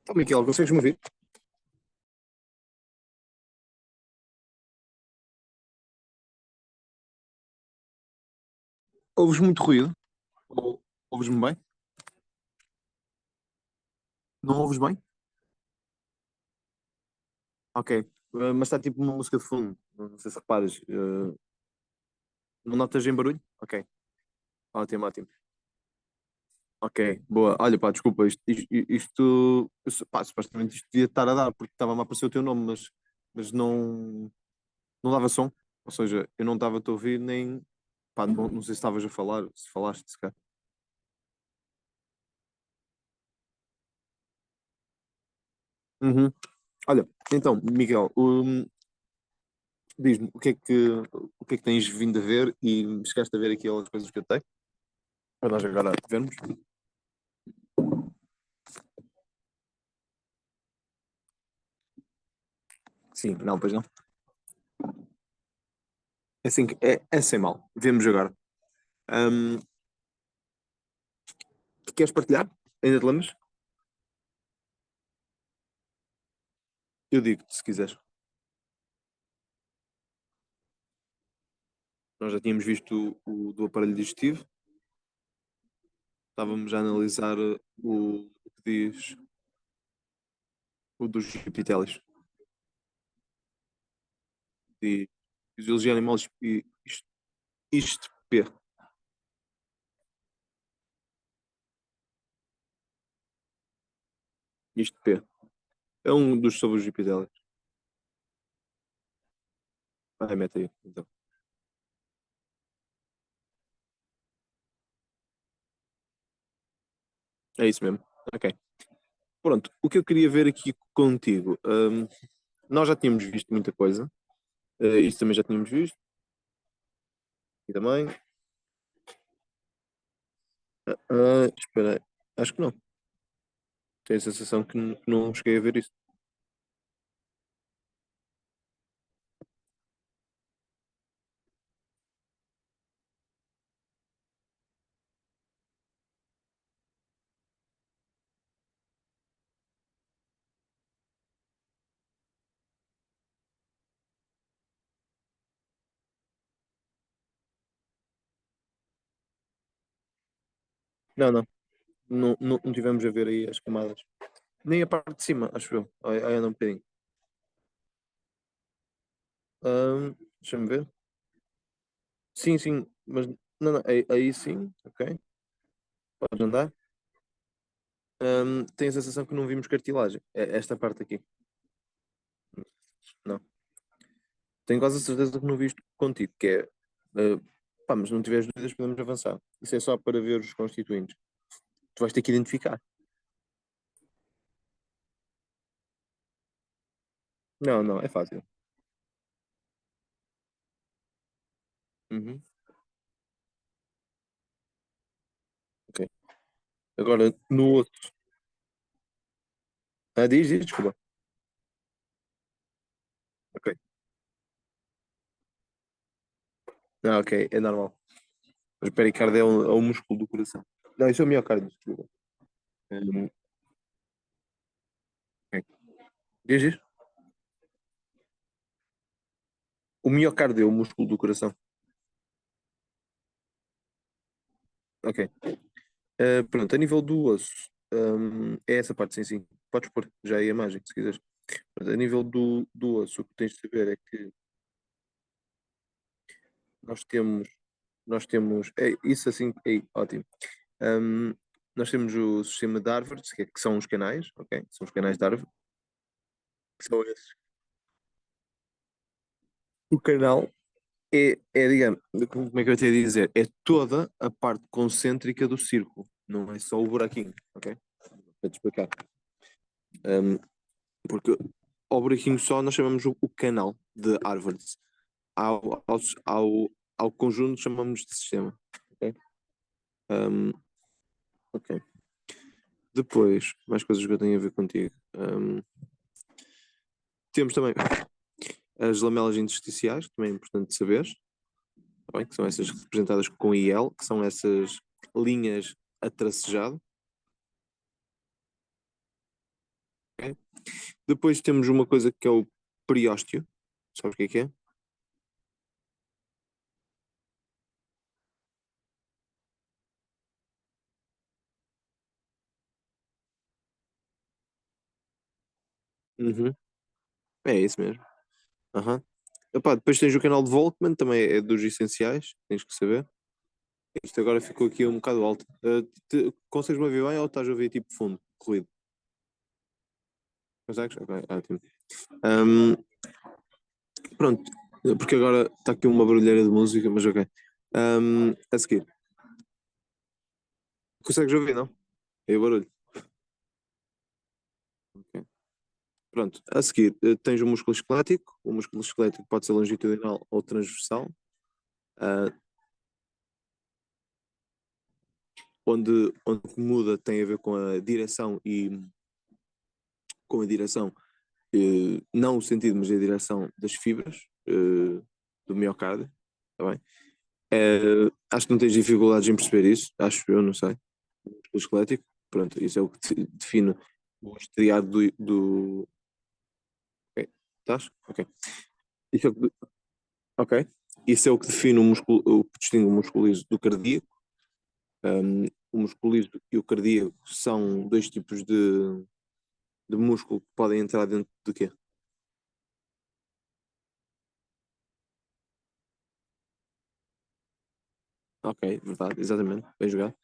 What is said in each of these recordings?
Então, Miquel, consegues-me ouvir? Ouves muito ruído? Ou ouves-me bem? Não ouves bem? Ok. Mas está tipo uma música de fundo. Não sei se reparas. Não notas em barulho? Ok. Ótimo, ótimo. Ok, boa. Olha, pá, desculpa, pá, supostamente isto devia estar a dar, porque estava-me a aparecer o teu nome, mas não dava som. Ou seja, eu não estava a ouvir, nem, pá, não sei se estavas a falar, se falaste, se cá. Uhum. Olha, então, Miguel, diz-me o que é que tens vindo a ver e chegaste a ver aquelas coisas que eu tenho, para nós agora vermos. Sim, não, pois não. É assim, é sem mal. Vemos agora. Hum, queres partilhar? Ainda te lembras? Eu digo-te, se quiseres. Nós já tínhamos visto o do aparelho digestivo, estávamos a analisar o que diz o dos epitélios. De fisiologia animal e isto P. Isto P. É um dos sobre os epitélios. Vai, mete aí, então. É isso mesmo. Ok. Pronto, o que eu queria ver aqui contigo, nós já tínhamos visto muita coisa, isso também já tínhamos visto, e também. Espera, aí, acho que não. Tenho a sensação que não cheguei a ver isso. Não, não, não tivemos a ver aí as camadas. Nem a parte de cima, acho eu. Aí anda um bocadinho. Deixa-me ver. Sim, sim, mas não, não, aí sim, ok, pode andar. Tenho a sensação que não vimos cartilagem. É esta parte aqui. Não. Tenho quase a certeza que não vi isto contigo, que é. Pá, mas não tiveres dúvidas, podemos avançar. Isso é só para ver os constituintes. Tu vais ter que identificar. Não, não, é fácil. Uhum, ok. Agora, no outro. Diz, desculpa. Ok. Ok, é normal. Mas o pericárdio é o músculo do coração. Não, isso é o miocárdio, desculpa. Ok. Diz. O miocárdio é o músculo do coração. Ok. Pronto, a nível do osso, é essa parte, sim, sim. Podes pôr já aí a imagem, se quiseres. Pronto, a nível do osso, o que tens de saber é que nós temos, isso assim, ótimo. Hum, nós temos o sistema de Harvard, que são os canais, ok? São os canais de Harvard, que são esses. O canal digamos, como é que eu te ia dizer? É toda a parte concêntrica do círculo, não é só o buraquinho, ok? Para te explicar. Um, porque ao buraquinho só nós chamamos o canal de Harvard. Ao, ao, ao, ao conjunto chamamos de sistema, ok? Um, ok. Depois, mais coisas que eu tenho a ver contigo. Temos também as lamelas intersticiais, também é importante saber, tá bem? Que são essas representadas com IL, que são essas linhas a tracejado. ok? Depois temos uma coisa que é o periósteo. Sabes o que é que é? Uhum. É isso mesmo. Aham. Epá, depois tens o canal de Volkmann, também é dos essenciais, tens que saber. Isto agora ficou aqui um bocado alto. Consegues-me ouvir bem ou estás a ouvir tipo fundo, ruído? Consegues? Ok, ótimo. Ahm, pronto, porque agora está aqui uma barulheira de música, mas ok. A seguir, consegues ouvir, não? É o barulho. Ok. Pronto, a seguir, tens o músculo esquelético. O músculo esquelético pode ser longitudinal ou transversal. Ah, onde muda tem a ver com a direção, não o sentido, mas a direção das fibras do miocárdio, tá bem? Acho que não tens dificuldades em perceber isso, acho eu, não sei. O esquelético, pronto, isso é o que define o estriado do. Ok, estás? Ok. Isso é o que, ok. Isso é o que define o que distingue o músculo liso do cardíaco. O músculo liso e o cardíaco são dois tipos de músculo que podem entrar dentro do quê? Ok, verdade, exatamente, bem jogado.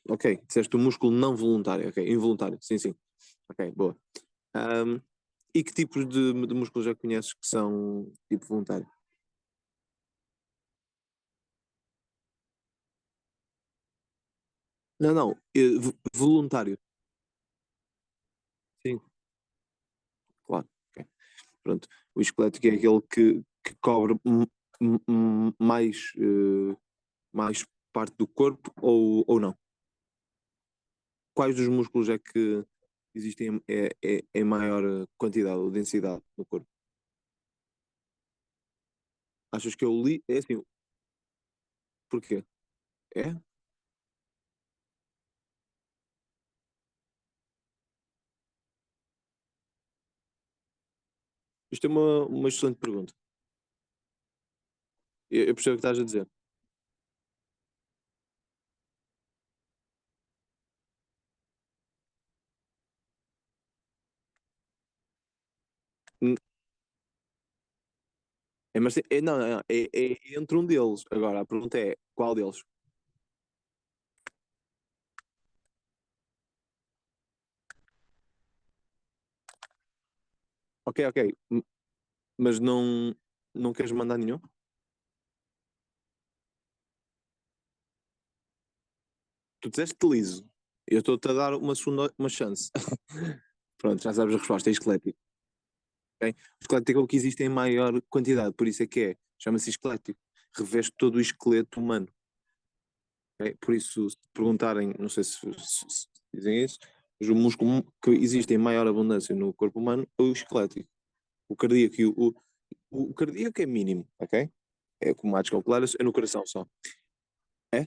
Ok, disseste o músculo não voluntário, ok, involuntário, sim, sim, ok, boa. Ahm, e que tipos de músculos já conheces que são tipo voluntário? Não, não, voluntário, sim, claro, ok. Pronto, o esquelético é aquele que cobre mais parte do corpo ou não? Quais dos músculos é que existem em maior quantidade ou densidade no corpo? Achas que eu li? É assim, porquê? É? Isto é uma excelente pergunta. Eu percebo o que estás a dizer. Hum, mas não, não, é entre um deles. Agora, a pergunta é qual deles? Ok, ok. Mas não queres mandar nenhum? Tu disseste liso. Eu estou-te a dar uma segunda uma chance. Pronto, já sabes a resposta, é esquelético. Ok? O esquelético é o que existe em maior quantidade, por isso é que é. Chama-se esquelético. Reveste todo o esqueleto humano. Ok? Por isso, se te perguntarem, não sei se dizem isso, mas o músculo que existe em maior abundância no corpo humano é o esquelético. O cardíaco o cardíaco é mínimo, ok? É como há de calcular, é no coração só. É?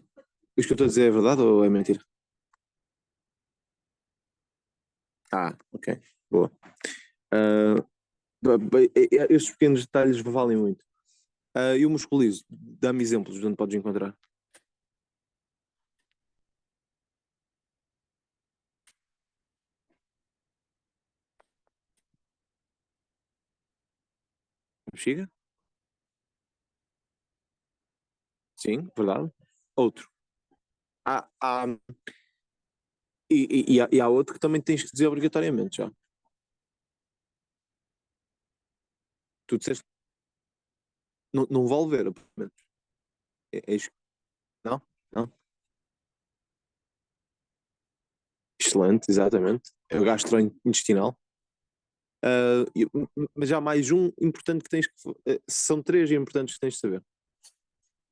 Isto que eu estou a dizer é verdade ou é mentira? Ah, ok. Boa. Ah, estes pequenos detalhes valem muito. E o musculizo? Dá-me exemplos de onde podes encontrar. Bexiga? Sim, verdade. Outro. Há, há, e há outro que também tens que dizer obrigatoriamente já. Tu disseste, não vale ver, pelo menos. Não? Não? Excelente, exatamente. É o gastrointestinal. Mas há mais um importante que tens que. São três importantes que tens de saber.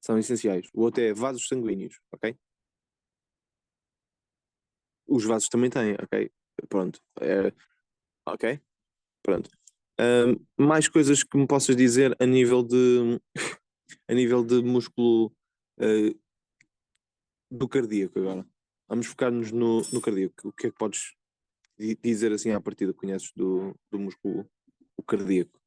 São essenciais. O outro é vasos sanguíneos, ok? Os vasos também têm, ok? Pronto. Ok? Pronto. Mais coisas que me possas dizer a nível de músculo uh, do cardíaco agora. Vamos focar-nos no cardíaco. O que é que podes dizer assim à partida que conheces do músculo o cardíaco?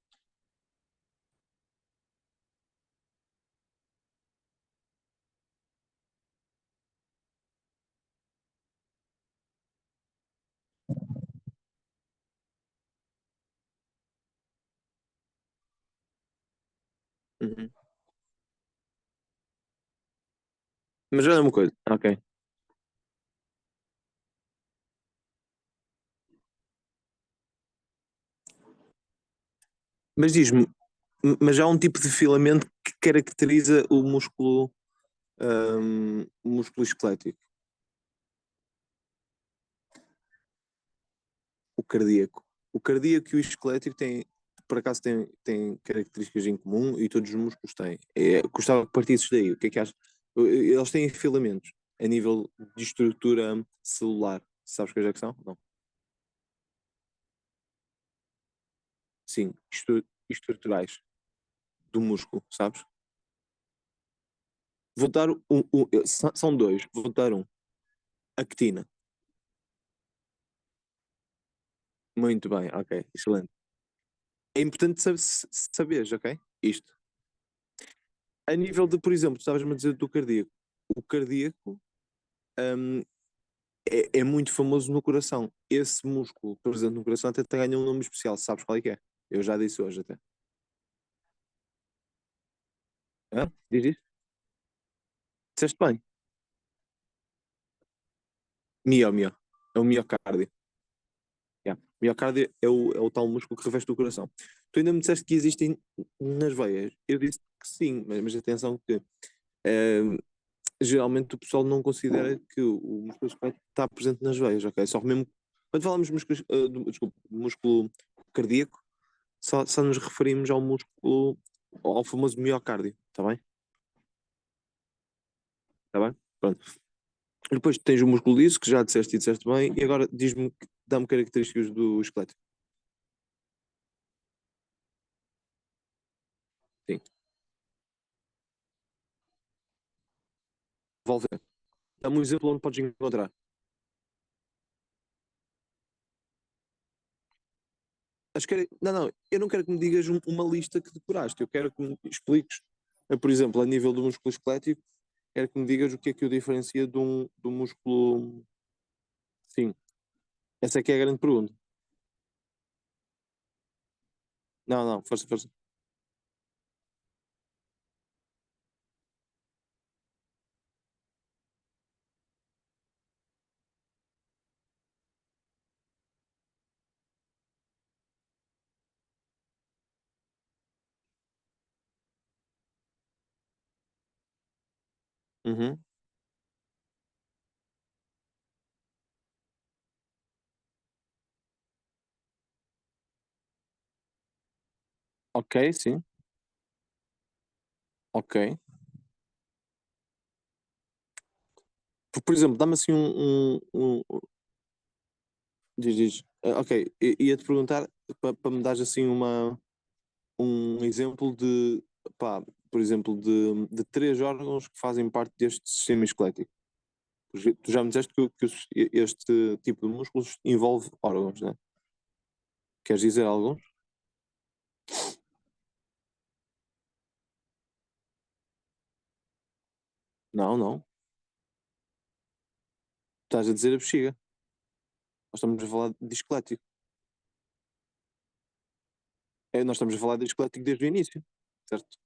Uhum. Mas olha uma coisa, ok. Mas diz-me, mas há um tipo de filamento que caracteriza o músculo esquelético, o cardíaco. O cardíaco e o esquelético têm, por acaso, têm características em comum e todos os músculos têm. Gostava que partisses daí. O que é que achas? Eles têm filamentos a nível de estrutura celular. Sabes quais é que são? Não. Sim, estruturais do músculo, sabes? Vou dar são dois. Vou dar um. Actina. Muito bem, ok, excelente. É importante saberes, ok? Isto. A nível de, por exemplo, tu estavas-me a dizer do cardíaco. O cardíaco, hum, é muito famoso no coração. Esse músculo presente no coração até ganha um nome especial. Sabes qual é que é? Eu já disse hoje até. Hã? Diz isso? Disseste bem. Mio. É o miocárdio. Yeah. Miocárdio é o tal músculo que reveste o coração. Tu ainda me disseste que existem nas veias. Eu disse que sim, mas atenção que hum, geralmente o pessoal não considera que o músculo esquelético está presente nas veias, ok? Só que mesmo quando falamos de desculpa, músculo cardíaco, só nos referimos ao músculo, ao famoso miocárdio, está bem? Está bem? Pronto. Depois tens o músculo liso, que já disseste e disseste bem, e agora diz-me, dá-me características do esqueleto. Sim. Volver. Dá-me um exemplo onde podes encontrar. Não, eu não quero que me digas uma lista que decoraste, eu quero que me expliques, por exemplo, a nível do músculo esquelético, quero que me digas o que é que o diferencia de um músculo. Sim, essa é que é a grande pergunta. Não, não, força, força. Uhum. Ok, sim, ok. Por exemplo, dá-me assim diz. Ok, ia-te perguntar para me dares assim um exemplo de, pá, por exemplo, de três órgãos que fazem parte deste sistema esquelético. Tu já me disseste que este tipo de músculos envolve órgãos, né? Queres dizer alguns? Não, não. Estás a dizer a bexiga. Nós estamos a falar de esquelético. Nós estamos a falar de esquelético desde o início, certo?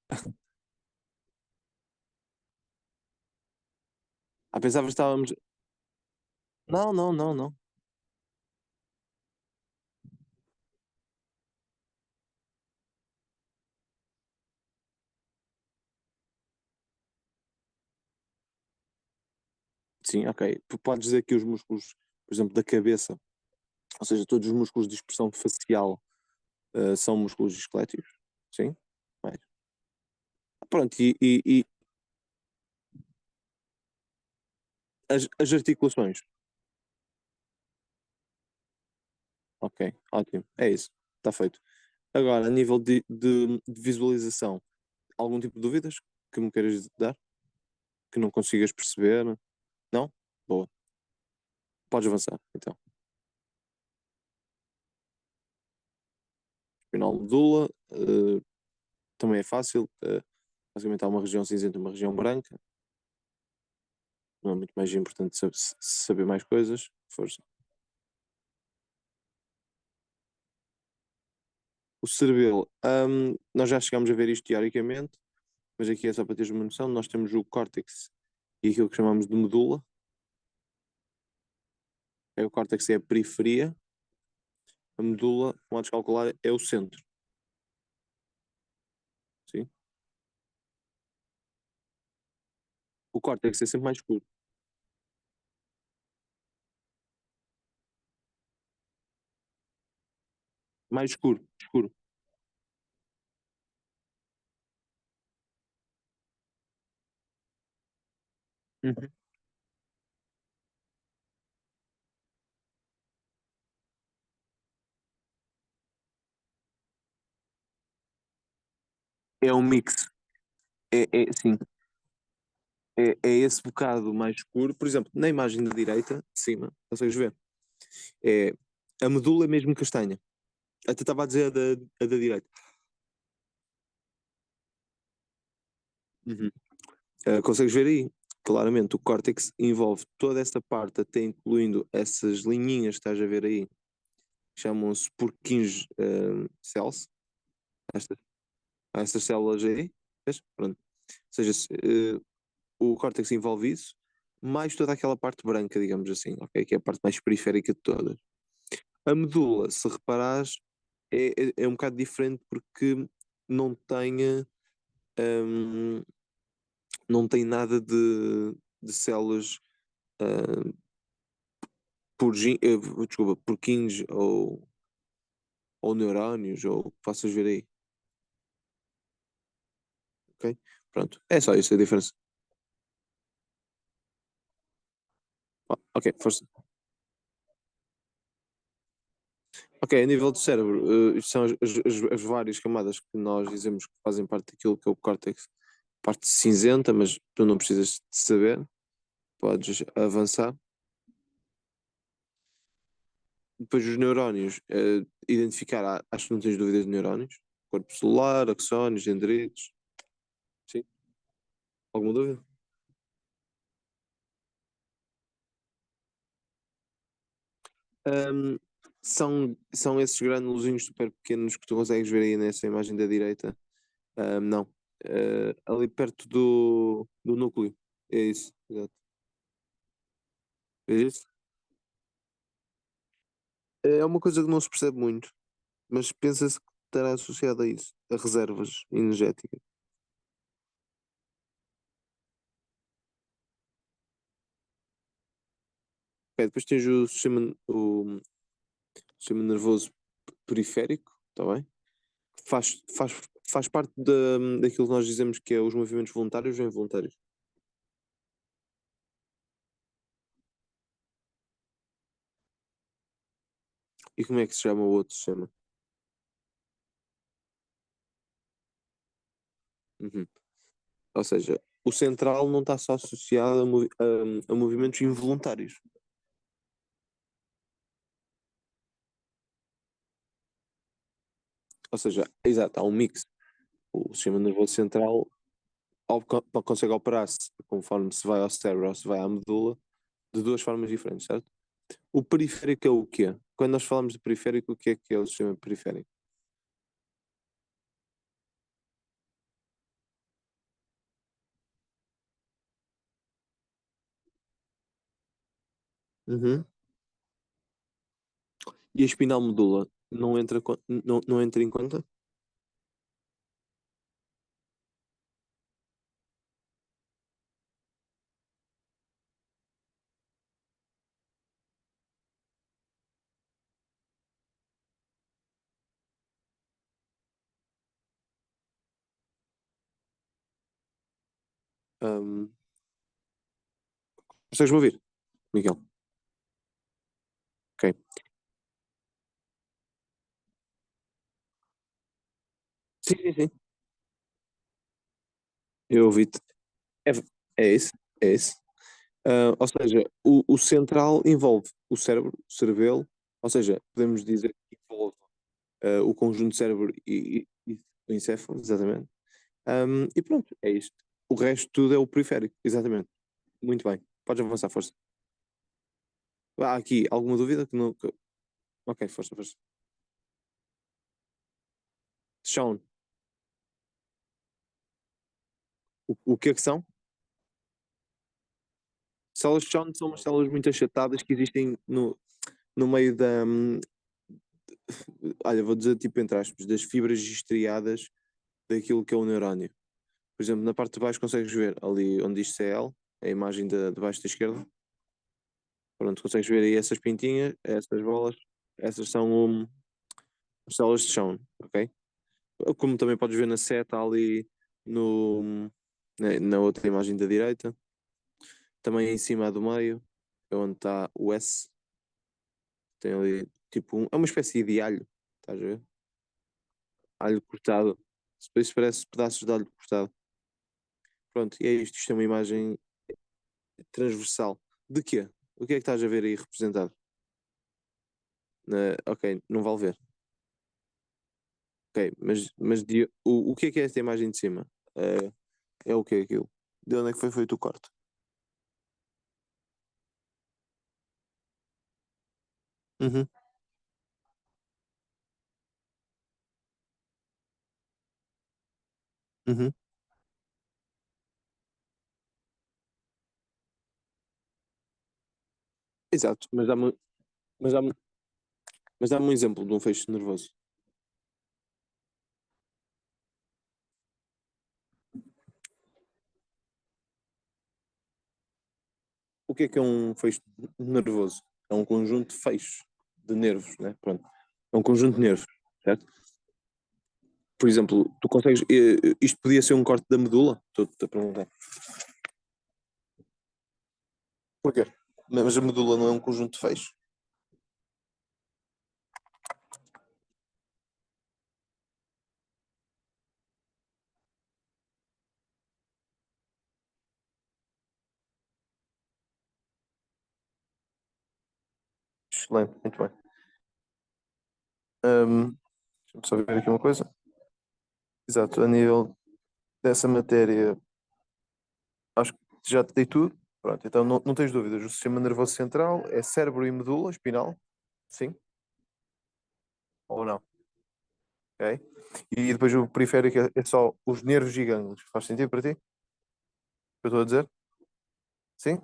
Pensava que estávamos. Não, não, não, não. Sim, ok. Podes dizer que os músculos, por exemplo, da cabeça, ou seja, todos os músculos de expressão facial, são músculos esqueléticos? Sim? Mais. Pronto, e as articulações? Ok, ótimo. É isso. Está feito. Agora, a nível de visualização, algum tipo de dúvidas que me queiras dar? Que não consigas perceber? Não? Boa. Podes avançar, então. Espinal medula, também é fácil. Basicamente há uma região cinzenta e uma região branca. Não é muito mais importante saber mais coisas. Força. O cerebelo, nós já chegámos a ver isto teoricamente, mas aqui é só para teres uma noção. Nós temos o córtex e aquilo que chamamos de medula. O córtex é a periferia, a medula, podes calcular, é o centro. Sim? O córtex é sempre mais escuro. Mais escuro, escuro. Uhum. É um mix. Sim, é esse bocado mais escuro. Por exemplo, na imagem da direita, de cima, consegues ver? É, a medula é mesmo castanha. Até estava a dizer a da direita. Uhum. Consegues ver aí? Claramente, o córtex envolve toda essa parte, até incluindo essas linhinhas que estás a ver aí, que chamam-se Purkinje cells, estas, estas células aí. Vês? Pronto. Ou seja, o córtex envolve isso, mais toda aquela parte branca, digamos assim, ok? Que é a parte mais periférica de todas. A medula, se reparares, é um bocado diferente porque não tem, hum, não tem nada de células uh, desculpa, Purkinje ou neurónios, ou o que possas ver aí, ok? Pronto, é só isso a diferença. Ok, força. Ok, a nível do cérebro, isto são as várias camadas que nós dizemos que fazem parte daquilo que é o córtex, parte cinzenta, mas tu não precisas de saber, podes avançar. Depois os neurónios, identificar, acho que não tens dúvidas de neurónios, corpo celular, axónios, dendritos, sim, alguma dúvida? Ahm, são esses granulozinhos super pequenos que tu consegues ver aí nessa imagem da direita. Não. Ali perto do núcleo. É isso, exato. É isso? É uma coisa que não se percebe muito, mas pensa-se que estará associada a isso, a reservas energéticas. Ok, depois tens o sistema nervoso periférico, está bem? Faz parte daquilo que nós dizemos que é os movimentos voluntários ou involuntários. E como é que se chama o outro sistema? Uhum. Ou seja, o central não está só associado a movimentos involuntários. Ou seja, exato, há um mix. O sistema nervoso central consegue operar-se conforme se vai ao cérebro ou se vai à medula de duas formas diferentes, certo? O periférico é o quê? Quando nós falamos de periférico, o que é o sistema periférico? Uhum. E a espinal medula não entra em conta? Um, Consegues-me ouvir, Miguel? Ok. Sim, sim, sim. Eu ouvi-te. É, é isso, é isso. Ou seja, o central envolve o cérebro, o cerebelo, ou seja, podemos dizer que envolve o conjunto cérebro e o encéfalo, exatamente. E pronto, é isto. O resto tudo é o periférico, exatamente. Muito bem. Podes avançar, força. Há aqui alguma dúvida que não. Ok, força, força. Sean, o que é que são? Células de Schwann são umas células muito achatadas que existem no meio da. Olha, vou dizer tipo entre aspas, das fibras estriadas daquilo que é o neurónio. Por exemplo, na parte de baixo consegues ver ali onde diz CL, a imagem de baixo da esquerda. Pronto, consegues ver aí essas pintinhas, essas bolas, essas são as células de chão, ok? Como também podes ver na seta ali no, na outra imagem da direita, também em cima do meio, é onde está o S, tem ali tipo é uma espécie de alho, estás a ver? Alho cortado, isso parece pedaços de alho cortado. Pronto, e é isto, isto é uma imagem transversal. De quê? O que é que estás a ver aí representado? Ok, não vale ver. Ok, mas o que é esta imagem de cima? É o que é aquilo? De onde é que foi feito o corte? Uhum, uhum. Exato, mas dá-me, mas dá-me um exemplo de um feixe nervoso. O que é um feixe nervoso? É um conjunto de feixes de nervos, né? Pronto. É um conjunto de nervos, certo? Por exemplo, tu consegues. Isto podia ser um corte da medula? Estou-te a perguntar. Porquê? Mas a medula não é um conjunto de feixes? Excelente, muito bem. Deixa-me só ver aqui uma coisa. Exato, a nível dessa matéria, acho que já te dei tudo. Pronto, então não tens dúvidas. O sistema nervoso central é cérebro e medula espinal? Sim ou não? Ok? E depois o periférico é só os nervos e gânglios. Faz sentido para ti? O que eu estou a dizer? Sim?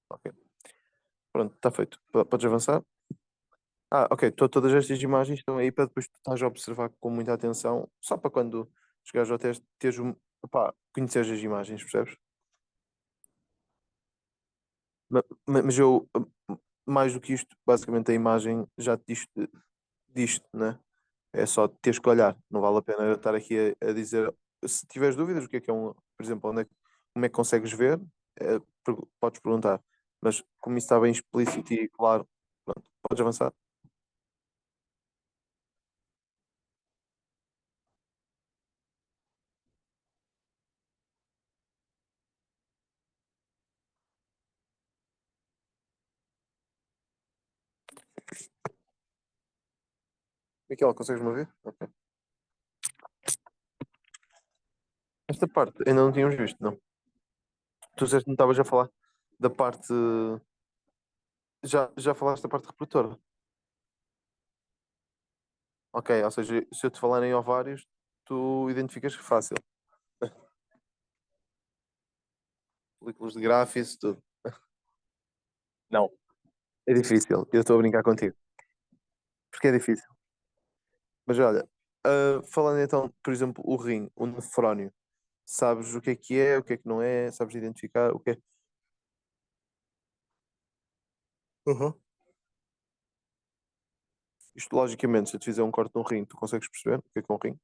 Ok. Pronto, está feito. Podes avançar? Ok. Todas estas imagens estão aí para depois tu estás a observar com muita atenção, só para quando chegares ao teste, teres conheceres as imagens, percebes? Mas eu, mais do que isto, basicamente a imagem já te diz, né? É só teres que olhar, não vale a pena eu estar aqui a dizer. Se tiveres dúvidas, o que é um, por exemplo, como é que consegues ver, podes perguntar. Mas como isso está bem explícito e claro, pronto, podes avançar. Miquel, consegues-me ouvir? Ok. Esta parte ainda não tínhamos visto, não. Tu disseste que não estavas a falar da parte. Já falaste da parte reprodutora. Ok, ou seja, se eu te falar em ovários, tu identificas fácil. Folículos de Grafies, tudo. Não. É difícil, eu estou a brincar contigo. Porque é difícil. Mas olha, falando então, por exemplo, o rim, o nefrónio, sabes o que é que não é, sabes identificar o que é? Uhum. Isto, logicamente, se eu te fizer um corte no rim, tu consegues perceber o que é um rim?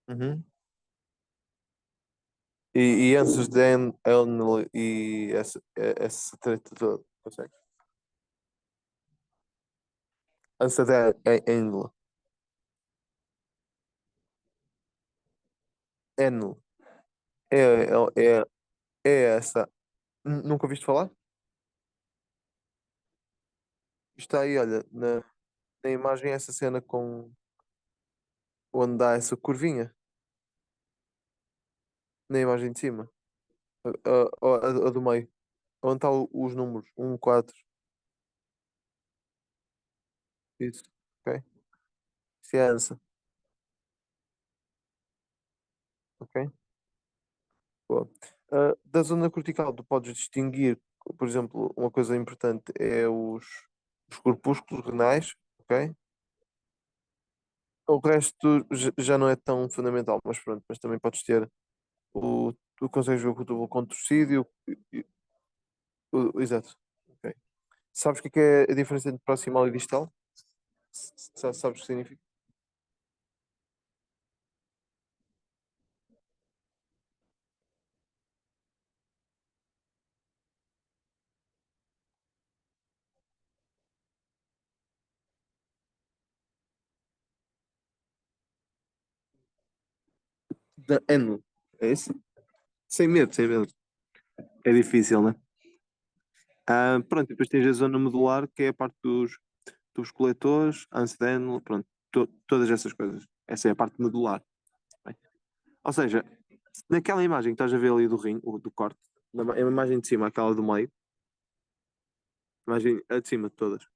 Uhum. E antes de Enel e essa treta toda, consegues? Ansiedade é Enel. Enel. É, é, é essa. Nunca ouviste falar? Está aí, olha, na imagem essa cena com onde dá essa curvinha, na imagem de cima, a do meio, onde está os números, 1, 4, isso, ok? Isso é a ANSA, ok? Boa. Da zona cortical, tu podes distinguir, por exemplo, uma coisa importante é os corpúsculos renais, ok? O resto já não é tão fundamental, mas pronto, mas também podes ter tu consegues ver o túbulo contorcido exato. Ok. Sabes o que é a diferença entre proximal e distal? Sabes o que significa? Da N. É isso? Sem medo, sem medo. É difícil, né? Pronto, depois tens a zona medular, que é a parte dos coletores, ansedênio, pronto, todas essas coisas. Essa é a parte medular. Bem. Ou seja, naquela imagem que estás a ver ali do rim, do corte, é uma imagem de cima, aquela do meio, imagem a de cima de todas.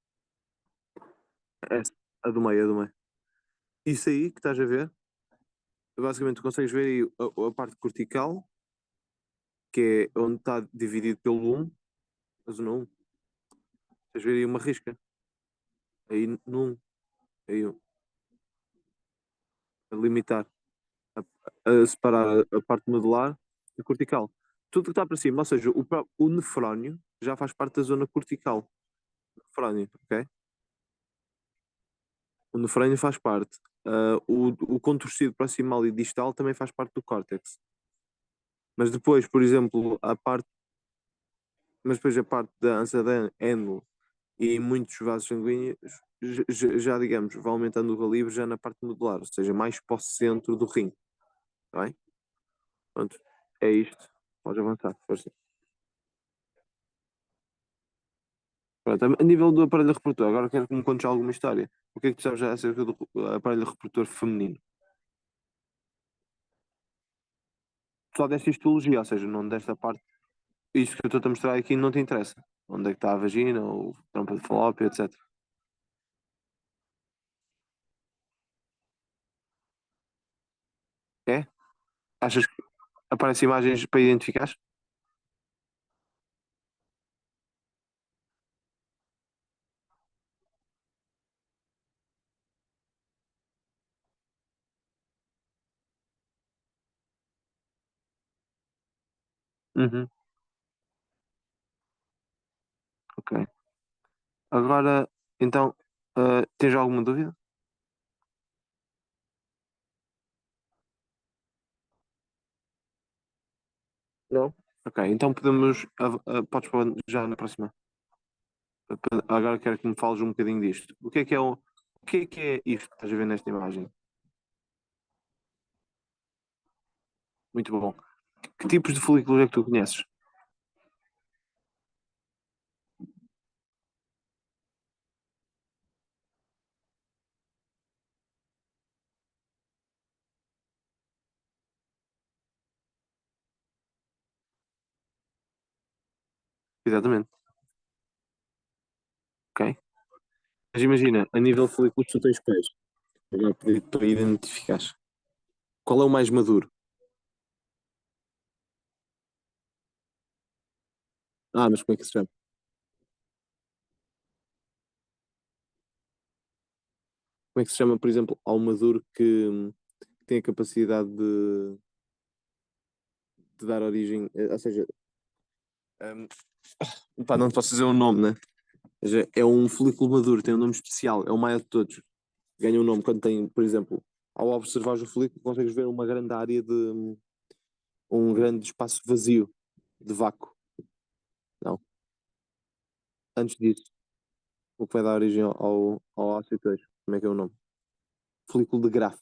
Essa, a do meio, a do meio. Isso aí que estás a ver, basicamente tu consegues ver aí a parte cortical, que é onde está dividido pelo um, a zona 1. Tens a ver aí uma risca, aí num, aí a limitar, a separar a parte medular e cortical. Tudo que está para cima, ou seja, o nefrónio já faz parte da zona cortical. Nefrónio, ok? O nefrónio faz parte. O contorcido proximal e distal também faz parte do córtex. Mas depois, por exemplo, mas depois a parte da ânsia Enel e muitos vasos sanguíneos, já, digamos, vai aumentando o calibre já na parte medular, ou seja, mais para o centro do rim, tá bem? Pronto, é isto. Pode avançar, força. Pronto, a nível do aparelho reprodutor, agora quero que me contes alguma história. O que é que tu sabes já acerca do aparelho reprodutor feminino? Só desta histologia, ou seja, não desta parte. Isto que eu estou a mostrar aqui não te interessa. Onde é que está a vagina, ou trompa de falópio, etc. É? Achas que aparecem imagens para identificar? Uhum, ok. Agora, então, tens alguma dúvida? Não. Ok, então podemos. Podes falar já na próxima. Agora quero que me fales um bocadinho disto. O que é isto que estás a ver nesta imagem? Muito bom. Que tipos de folículos é que tu conheces? Exatamente. Ok? Mas imagina, a nível de folículos tu tens quais? Agora para identificares. Qual é o mais maduro? Mas como é que se chama? Como é que se chama, por exemplo, ao maduro que tem a capacidade de dar origem, ou seja, hum, pá, não te posso dizer o nome, né? Ou seja, é um folículo maduro, tem um nome especial, é o maior de todos. Ganha um nome quando tem, por exemplo, ao observar o folículo, consegues ver uma grande área um grande espaço vazio, de vácuo. Não, antes disso. o que vai dar origem ao ácido 2. Como é que é o nome? Folículo de Graf,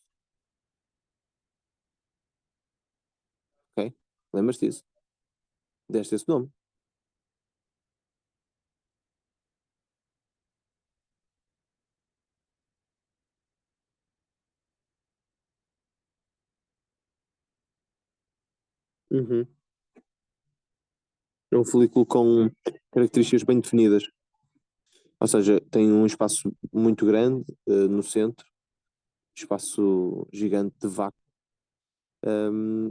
ok? Lembras-te disso? Deste esse nome. Uhum. É um folículo com características bem definidas. Ou seja, tem um espaço muito grande no centro, espaço gigante de vácuo.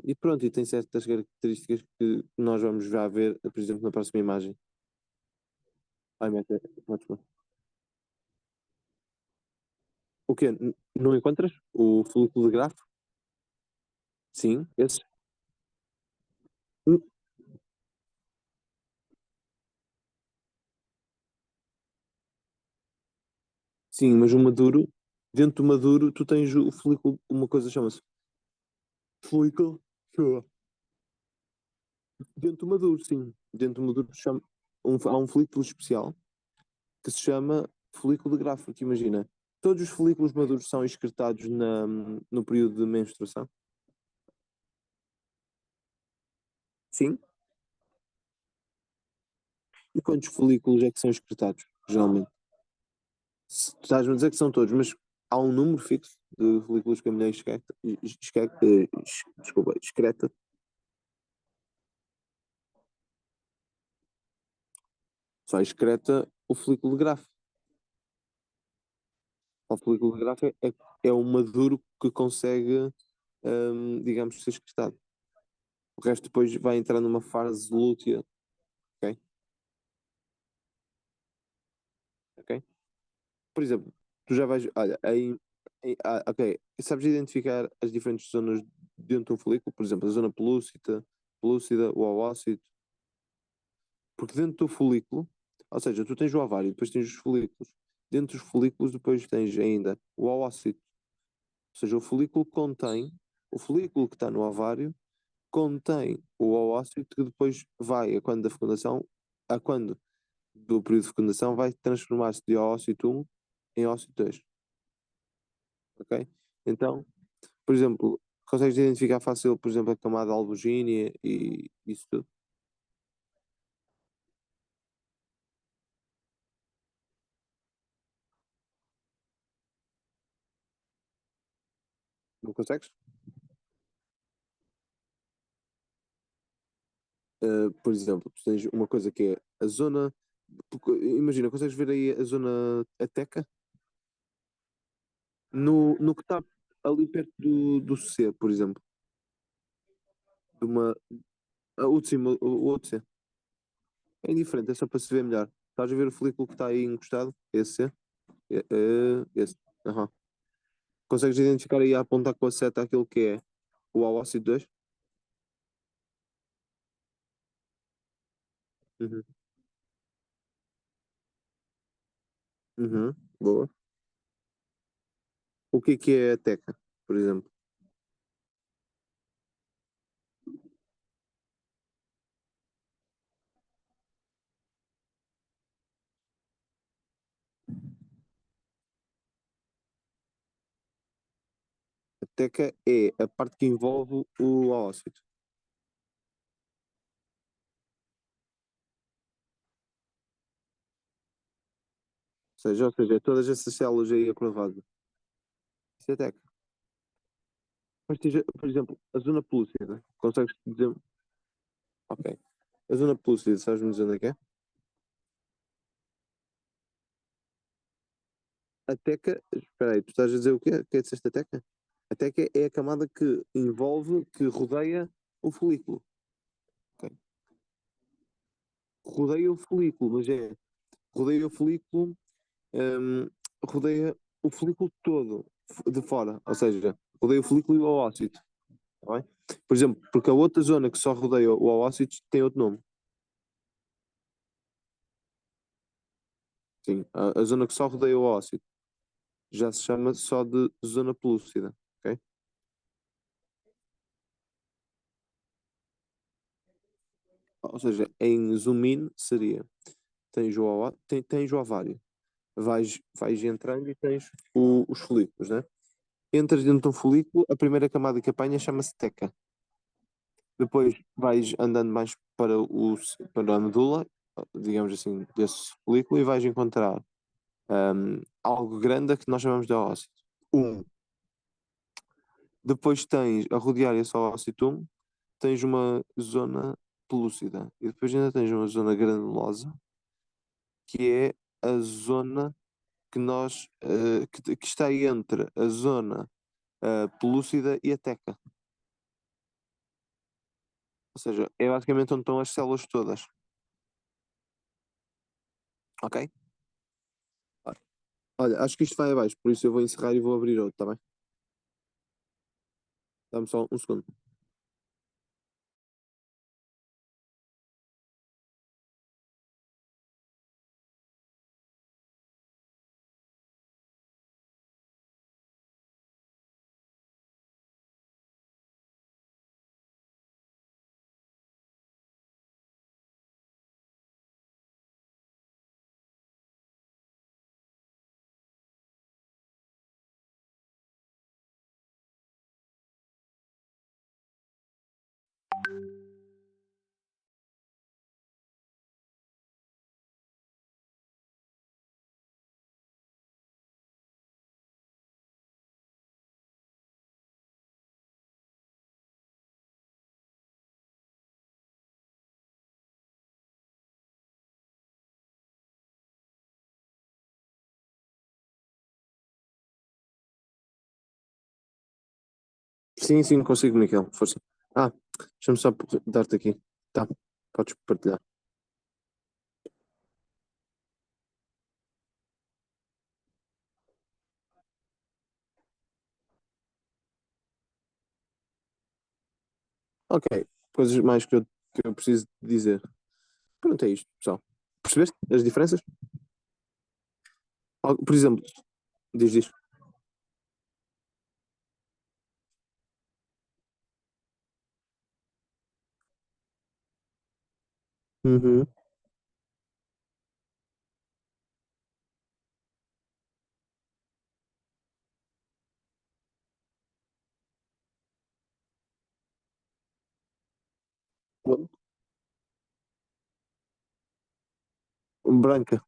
E pronto, e tem certas características que nós vamos já ver, por exemplo, na próxima imagem. Ai, mete, podes pôr. O quê? Não encontras o folículo de grafo? Sim, esse. Hum, Sim, mas o maduro, dentro do maduro, tu tens o folículo, uma coisa chama-se folículo. Dentro do maduro, sim. Dentro do maduro há um folículo especial que se chama folículo de grafo, que imagina, todos os folículos maduros são excretados no período de menstruação. Sim. E quantos folículos é que são excretados, geralmente? Tu estás-me a dizer que são todos, mas há um número fixo de folículos que a mulher desculpa, excreta. Só excreta o folículo de grafo. O folículo de grafo é o maduro que consegue, digamos, ser excretado. O resto depois vai entrar numa fase lútea, ok? Ok? Por exemplo, tu já vais, olha, ok, sabes identificar as diferentes zonas dentro de um folículo? Por exemplo, a zona pelúcida, o ovócito, porque dentro do folículo, ou seja, tu tens o ovário, depois tens os folículos. Dentro dos folículos, depois tens ainda o ovócito, ou seja, o folículo que está no ovário contém o ovócito que depois vai, a quando da fecundação, a quando do período de fecundação, vai transformar-se de ovócito 1 em ovócito 2, ok? Então, por exemplo, consegues identificar fácil, por exemplo, a camada albuginea e isso tudo? Não consegues? Por exemplo, tu tens uma coisa que é a zona. Imagina, consegues ver aí a zona ateca? No que está ali perto do C, por exemplo. De uma, o de cima, o outro C. É indiferente, é só para se ver melhor. Estás a ver o folículo que está aí encostado? Esse C? Esse. Aham. Consegues identificar aí a apontar com a seta aquilo que é o OOCID 2? Uhum. Uhum. Boa. O que é a teca, por exemplo? A teca é a parte que envolve o óssito. Ou seja, todas essas células aí aprovadas. Isso é teca. Mas, por exemplo, a zona pelúcida, consegues dizer? Ok. A zona pelúcida, sabes-me dizer onde é que é? A teca, espera aí, tu estás a dizer o quê? O que é que disseste a teca? A teca é a camada que envolve, que rodeia o folículo. Ok. Rodeia o folículo, mas rodeia o folículo, hum, rodeia o folículo todo de fora, ou seja, rodeia o folículo e o oócito, tá bem? Por exemplo, porque a outra zona que só rodeia o oócito tem outro nome. Sim, a zona que só rodeia o oócito já se chama só de zona pelúcida, ok? Ou seja, em zoom in seria, tens o ovário, vais entrando e tens os folículos, né? Entras dentro de um folículo, a primeira camada que apanha chama-se teca. Depois vais andando mais para a medula, digamos assim, desse folículo, e vais encontrar algo grande que nós chamamos de óssito. Um. Depois tens, a rodear esse óssito, tens uma zona pelúcida. E depois ainda tens uma zona granulosa, que é a zona que está entre a zona pelúcida e a teca. Ou seja, é basicamente onde estão as células todas. Ok? Olha, acho que isto vai abaixo, por isso eu vou encerrar e vou abrir outro, tá bem? Dá-me só um segundo. Sim, sim, consigo, Miquel. Força. Ah, deixa-me só dar-te aqui. Tá, podes partilhar. Ok, coisas mais que eu preciso dizer. Pronto, é isto, pessoal. Percebeste as diferenças? Por exemplo, diz. Uhum. Branca.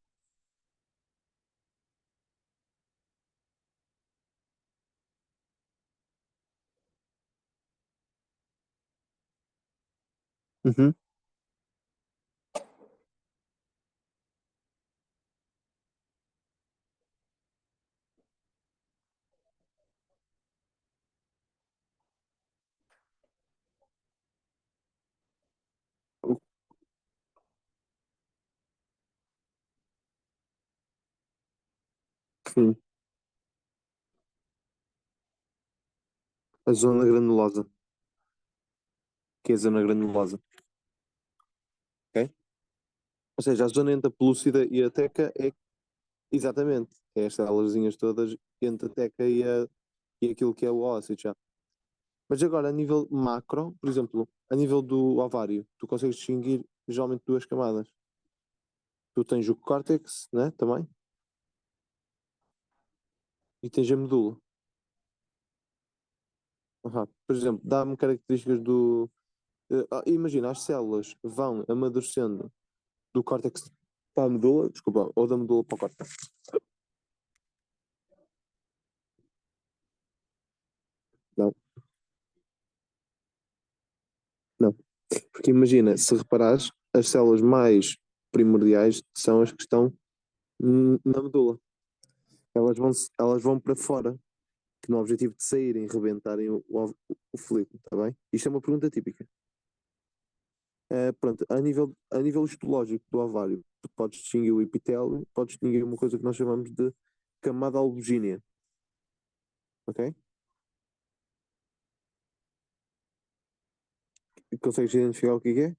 Uhum. Sim, a zona granulosa. Que é a zona granulosa. Ok? Ou seja, a zona entre a pelúcida e a teca é exatamente. É estas células todas entre a teca e aquilo que é o ósseo já. Mas agora, a nível macro, por exemplo, a nível do ovário, tu consegues distinguir geralmente duas camadas. Tu tens o córtex, né, também, e tens a medula. Aham. Por exemplo, dá-me características do. Imagina, as células vão amadurecendo do córtex para a medula, desculpa, ou da medula para o córtex. Não, não. Porque imagina, se reparares, as células mais primordiais são as que estão na medula. Elas vão para fora, que no objetivo de saírem, rebentarem o folículo, está bem? Isto é uma pergunta típica. Pronto, a nível histológico do ovário, tu podes distinguir o epitélio, podes distinguir uma coisa que nós chamamos de camada alugínea, ok? E consegues identificar o que é?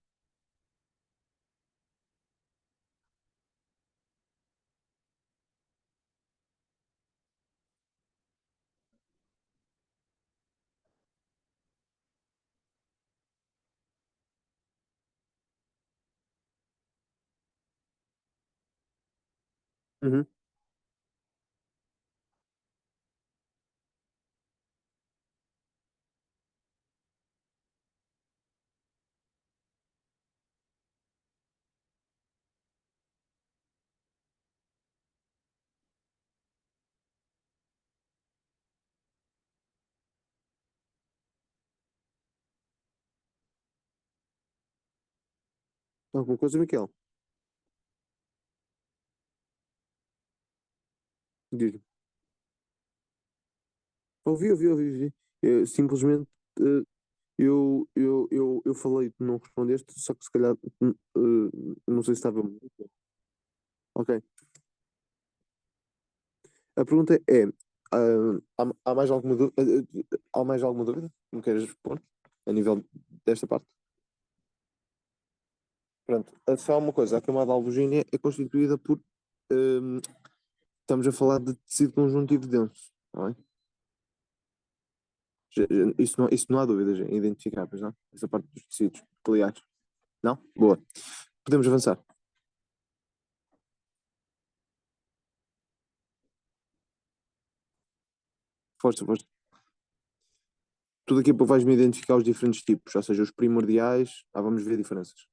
Uhum. Alguma coisa, Miquel? Diz-me. Ouvi. Simplesmente, eh, eu falei, tu não respondeste, só que se calhar, não sei se estava. Ok. A pergunta é: há mais alguma dúvida? Há mais alguma dúvida que me queiras pôr a nível desta parte? Pronto, só uma coisa: a camada alvogínea é constituída por. hum, Estamos a falar de tecido conjuntivo denso, não é? Isso não há dúvidas em identificar, pois não? Essa parte dos tecidos nucleares. Não? Boa. Podemos avançar. Força, força. Tu daqui a pouco vais-me identificar os diferentes tipos, ou seja, os primordiais. Vamos ver diferenças.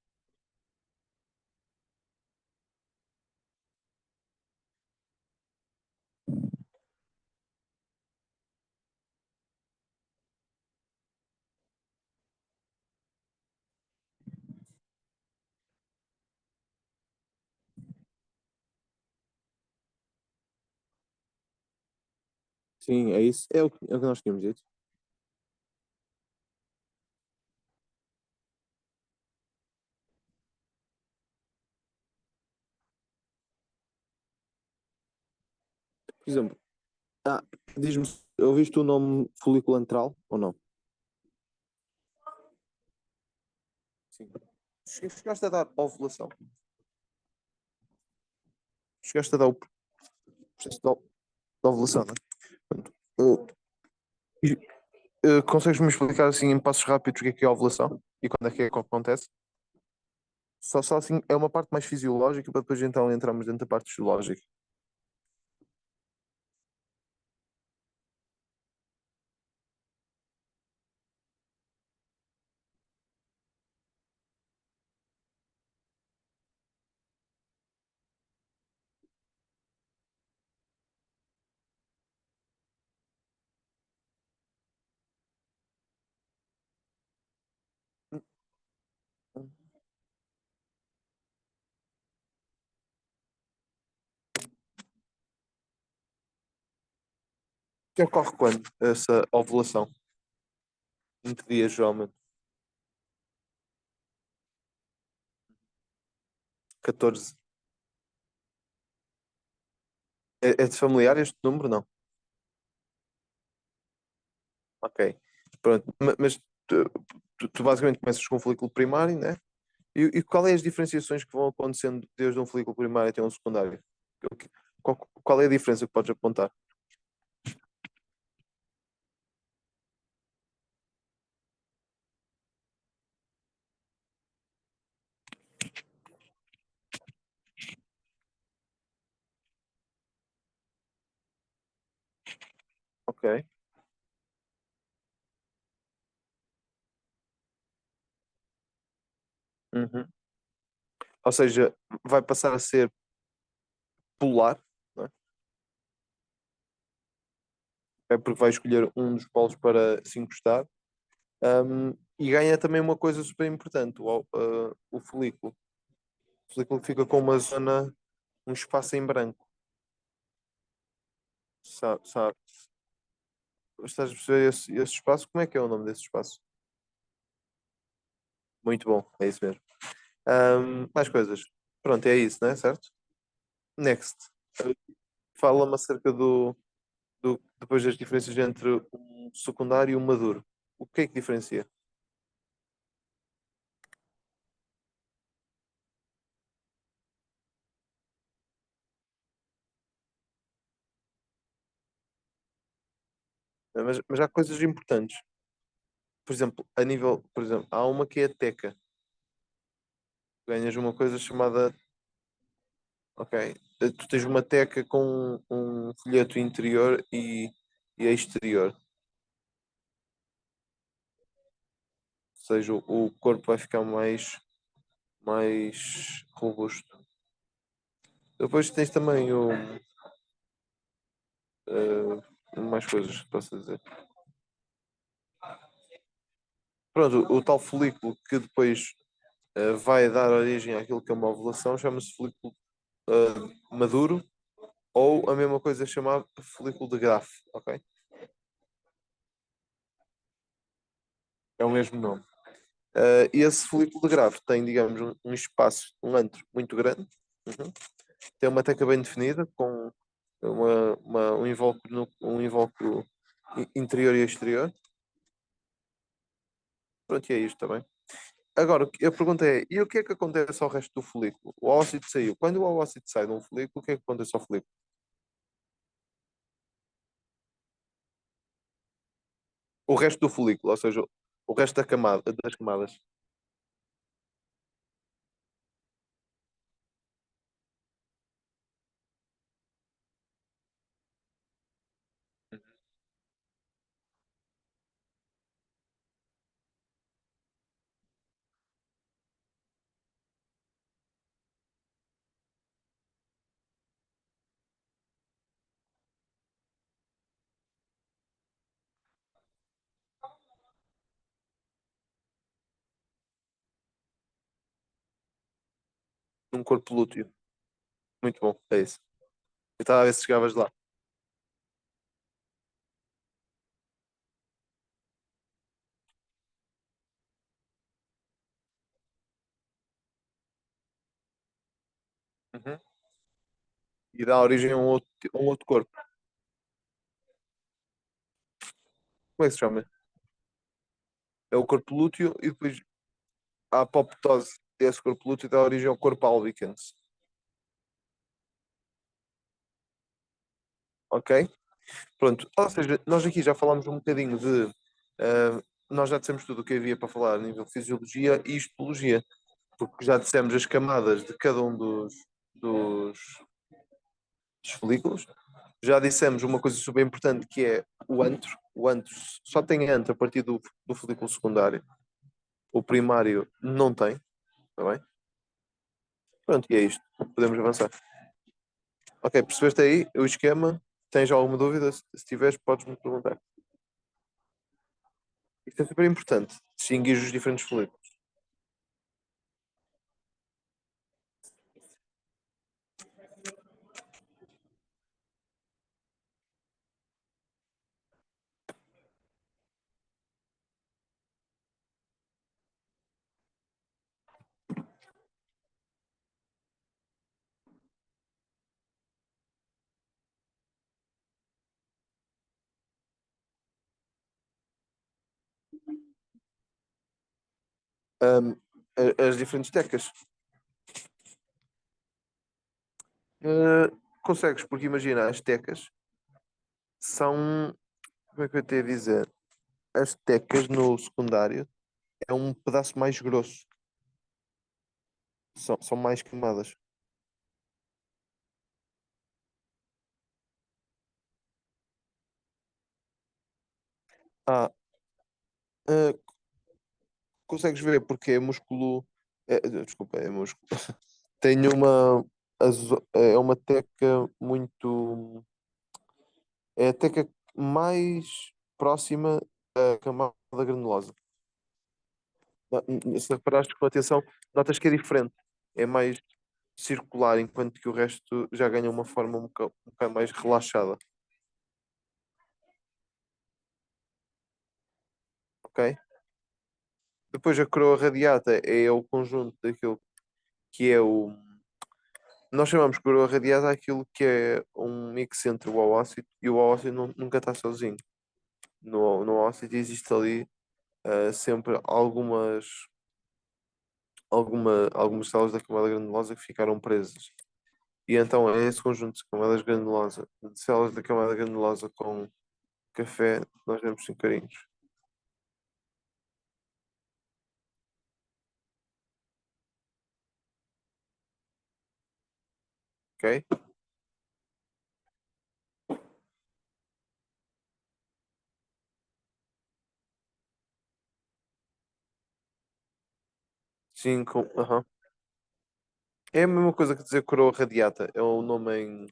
Sim, é isso. É o que nós tínhamos dito. Por exemplo, ah, diz-me, ouviste o nome folículo antral ou não? Sim. Chegaste a dar ovulação. Chegaste a dar o processo de ovulação, não é? Portanto, e, consegues-me explicar assim em passos rápidos o que é a ovulação? E quando é que acontece? Só assim, é uma parte mais fisiológica para depois então entrarmos dentro da parte fisiológica. O que ocorre quando? Essa ovulação? Em que dias, geralmente? 14. É de familiar este número? Não. Ok. Pronto. Mas tu basicamente começas com um folículo primário, né? E qual é as diferenciações que vão acontecendo desde um folículo primário até um secundário? O que- qual é a diferença que podes apontar? Ok. Uhum. Ou seja, vai passar a ser polar, não é? É porque vai escolher um dos polos para se encostar. E ganha também uma coisa super importante, o folículo. O folículo fica com uma zona, um espaço em branco. Sabe? Estás a perceber esse espaço? Como é que é o nome desse espaço? Muito bom, é isso mesmo. Mais coisas. Pronto, é isso, né? Certo? Next. Fala-me acerca depois das diferenças entre um secundário e um maduro. O que é que diferencia? Mas há coisas importantes. Por exemplo, por exemplo, há uma que é a teca. Ganhas uma coisa chamada, ok, tu tens uma teca com um folheto interior e exterior. Ou seja, o corpo vai ficar mais robusto. Depois tens também mais coisas que posso dizer. Pronto, o tal folículo que depois vai dar origem àquilo que é uma ovulação, chama-se folículo maduro, ou a mesma coisa chamada folículo de Graaf, ok? É o mesmo nome. E esse folículo de Graaf tem, digamos, um espaço, um antro muito grande, uhum. Tem uma teca bem definida, com um invólucro interior e exterior. Pronto, e é isto também. Agora, a pergunta é, e o que é que acontece ao resto do folículo? O ócito saiu. Quando o ócito sai de um folículo, o que é que acontece ao folículo? O resto do folículo, ou seja, o resto das camadas. Num corpo lúteo. Muito bom, é isso. Eu estava a ver se chegavas lá. Uhum. E dá origem a um outro corpo. Como é que se chama? É o corpo lúteo e depois a apoptose desse corpo lúteo dá origem ao corpo albicans. Ok? Pronto. Ou seja, nós aqui já falámos um bocadinho de. Nós já dissemos tudo o que havia para falar a nível de fisiologia e histologia, porque já dissemos as camadas de cada um dos, dos folículos. Já dissemos uma coisa super importante que é o antro. O antro só tem antro a partir do folículo secundário. O primário não tem, está bem? Pronto, e é isto. Podemos avançar. Ok, percebeste aí o esquema? Tens alguma dúvida? Se tiveres, podes-me perguntar. Isto é super importante, distinguir os diferentes folículos. Ahm, as diferentes tecas. Ah, consegues, porque imagina, as tecas são. Como é que eu te ia dizer? As tecas no secundário é um pedaço mais grosso, são mais queimadas. Ah, ah, consegues ver porque é músculo. Desculpa, é músculo. Tem é uma teca muito. É a teca mais próxima da camada granulosa. Se reparaste com atenção, notas que é diferente. É mais circular, enquanto que o resto já ganha uma forma um bocado mais relaxada. Ok? Depois a coroa radiata é o conjunto daquilo que é o. Nós chamamos de coroa radiata aquilo que é um mix entre o oócito e o oócito nunca está sozinho. No oócito existe ali sempre algumas células da camada granulosa que ficaram presas. E então é esse conjunto de camadas granulosa, de células da camada granulosa com café, nós vemos cinco carinhos. Ok? Cinco, aham. É a mesma coisa que dizer coroa radiata, é o nome em.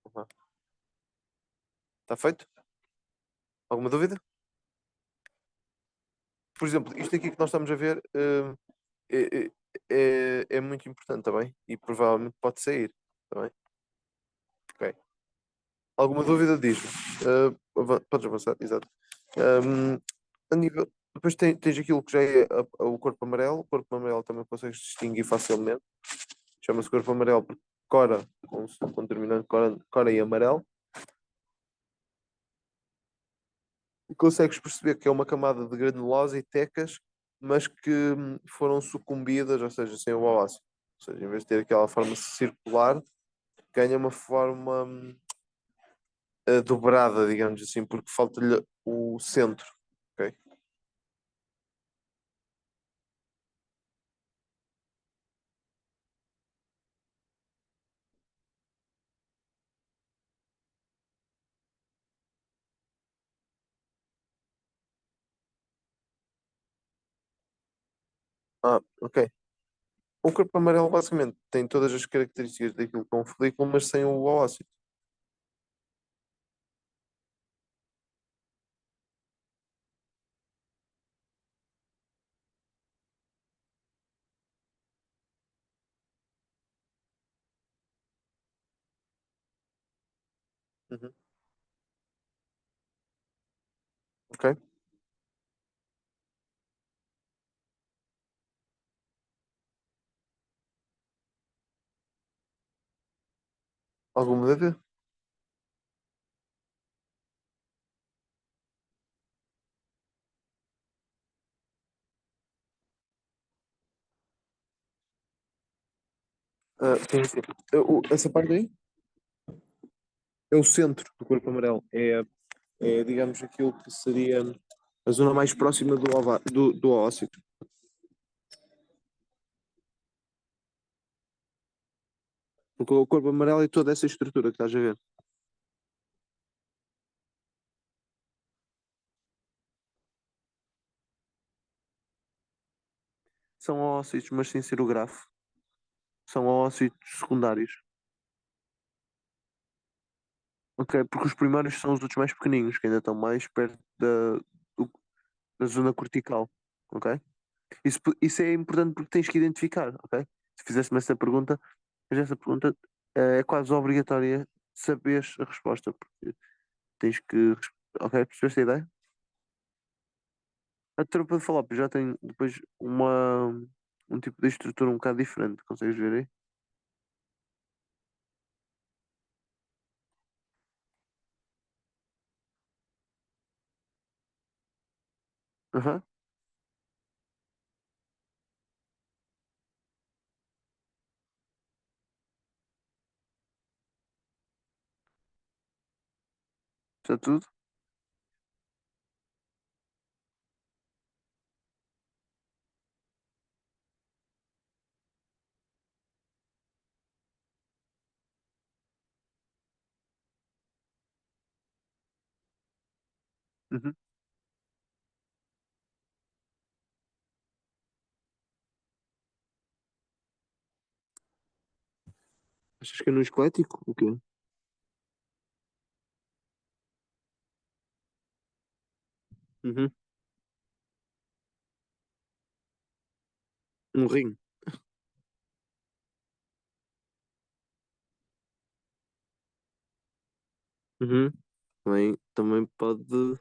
Aham. Está feito? Alguma dúvida? Por exemplo, isto aqui que nós estamos a ver é, é muito importante também e provavelmente pode sair. Tá bem? Ok. Alguma dúvida diz-me. Podes avançar, exato. Um, a nível, depois tens aquilo que já é o corpo amarelo. O corpo amarelo também consegues distinguir facilmente. Chama-se corpo amarelo porque cora, com determinante cora e amarelo. E consegues perceber que é uma camada de granulosa e tecas, mas que foram sucumbidas, ou seja, sem o oácido. Ou seja, em vez de ter aquela forma circular, ganha uma forma dobrada, digamos assim, porque falta-lhe o centro. Ok? Ah, ok. O corpo amarelo basicamente tem todas as características daquilo que é um folículo, mas sem o oócito. Uhum. Ok? Alguma dúvida? Sim, sim. Essa parte aí é o centro do corpo amarelo. É, digamos, aquilo que seria a zona mais próxima do oócito. Porque o corpo amarelo é toda essa estrutura que estás a ver. São oócitos, mas sem ser o grafo. São oócitos secundários. Ok? Porque os primários são os outros mais pequeninos, que ainda estão mais perto do- da zona cortical. Ok? Isso é importante porque tens que identificar, ok? Se fizesse-me essa pergunta, mas essa pergunta é quase obrigatória saberes a resposta, porque tens que. Ok, percebeste a ideia? A tropa de Falópio já tem depois um tipo de estrutura um bocado diferente, consegues ver aí? Aham, está tudo. Uhum. Achas que é no esquelético? O quê? Uhum. Um rim. Uhum. Também pode.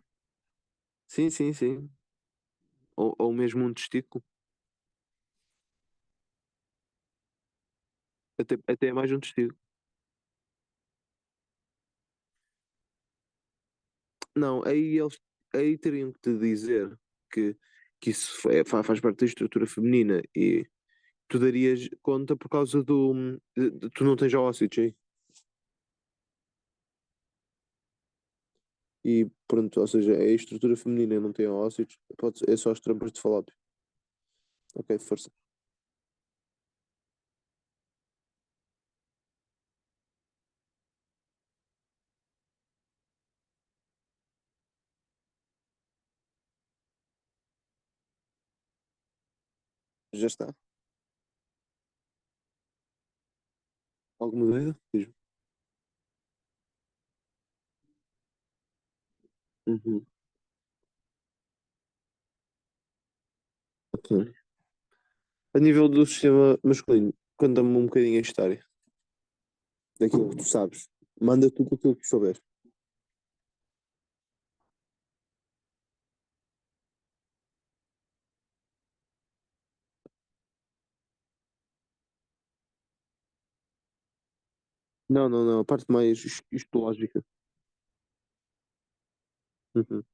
Sim, sim, sim. Ou mesmo um testículo. Até é mais um testículo. Não, aí teriam que te dizer que, que isso faz parte da estrutura feminina e tu darias conta por causa tu não tens ósseos aí. E pronto, ou seja, é a estrutura feminina e não tem ósseos, é só as trompas de falópio. Ok, força. Já está. Alguma dúvida? Diz-me. Uhum. Ok. A nível do sistema masculino, conta-me um bocadinho a história daquilo que tu sabes. Manda tudo aquilo que souberes. Não, não, não. A parte mais histológica. Uhum.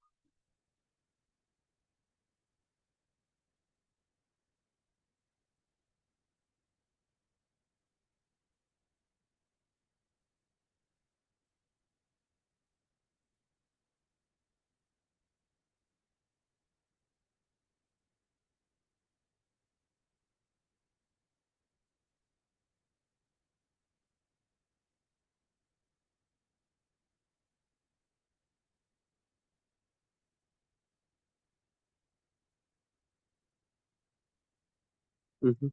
Uhum.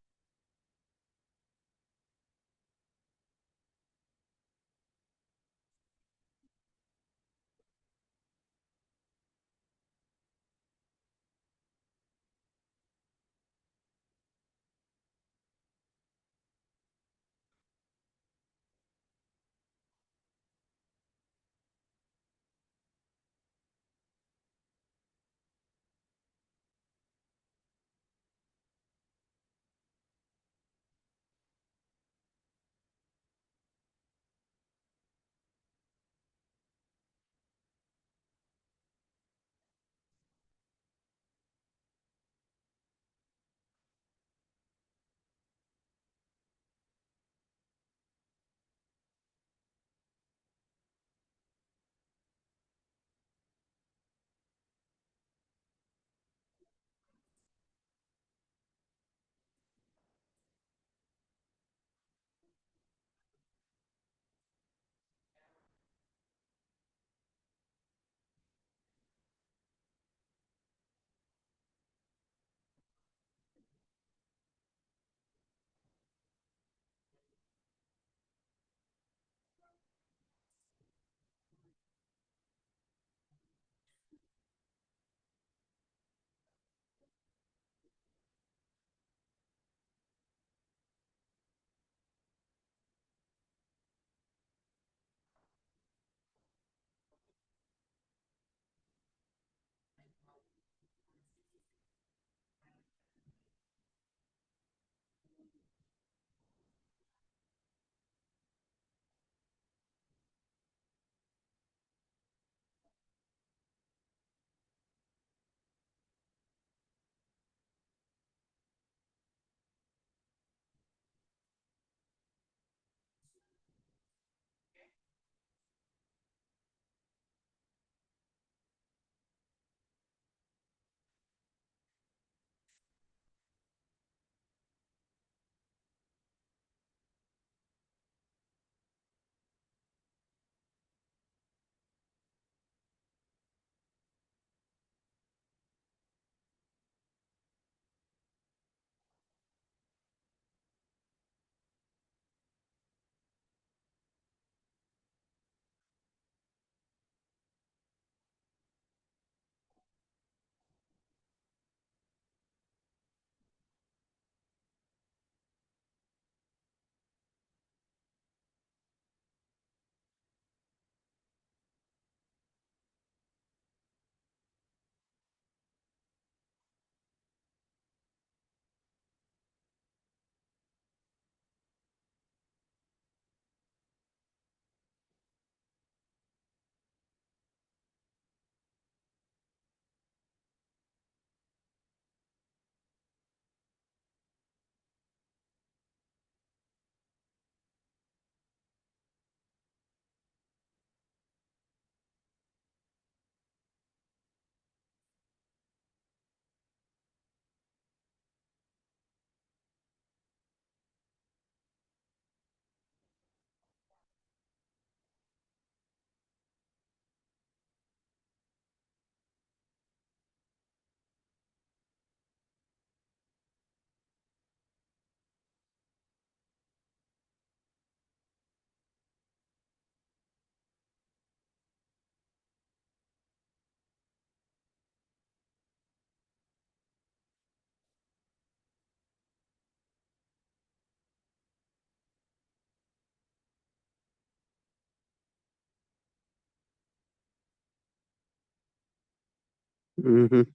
Uhum.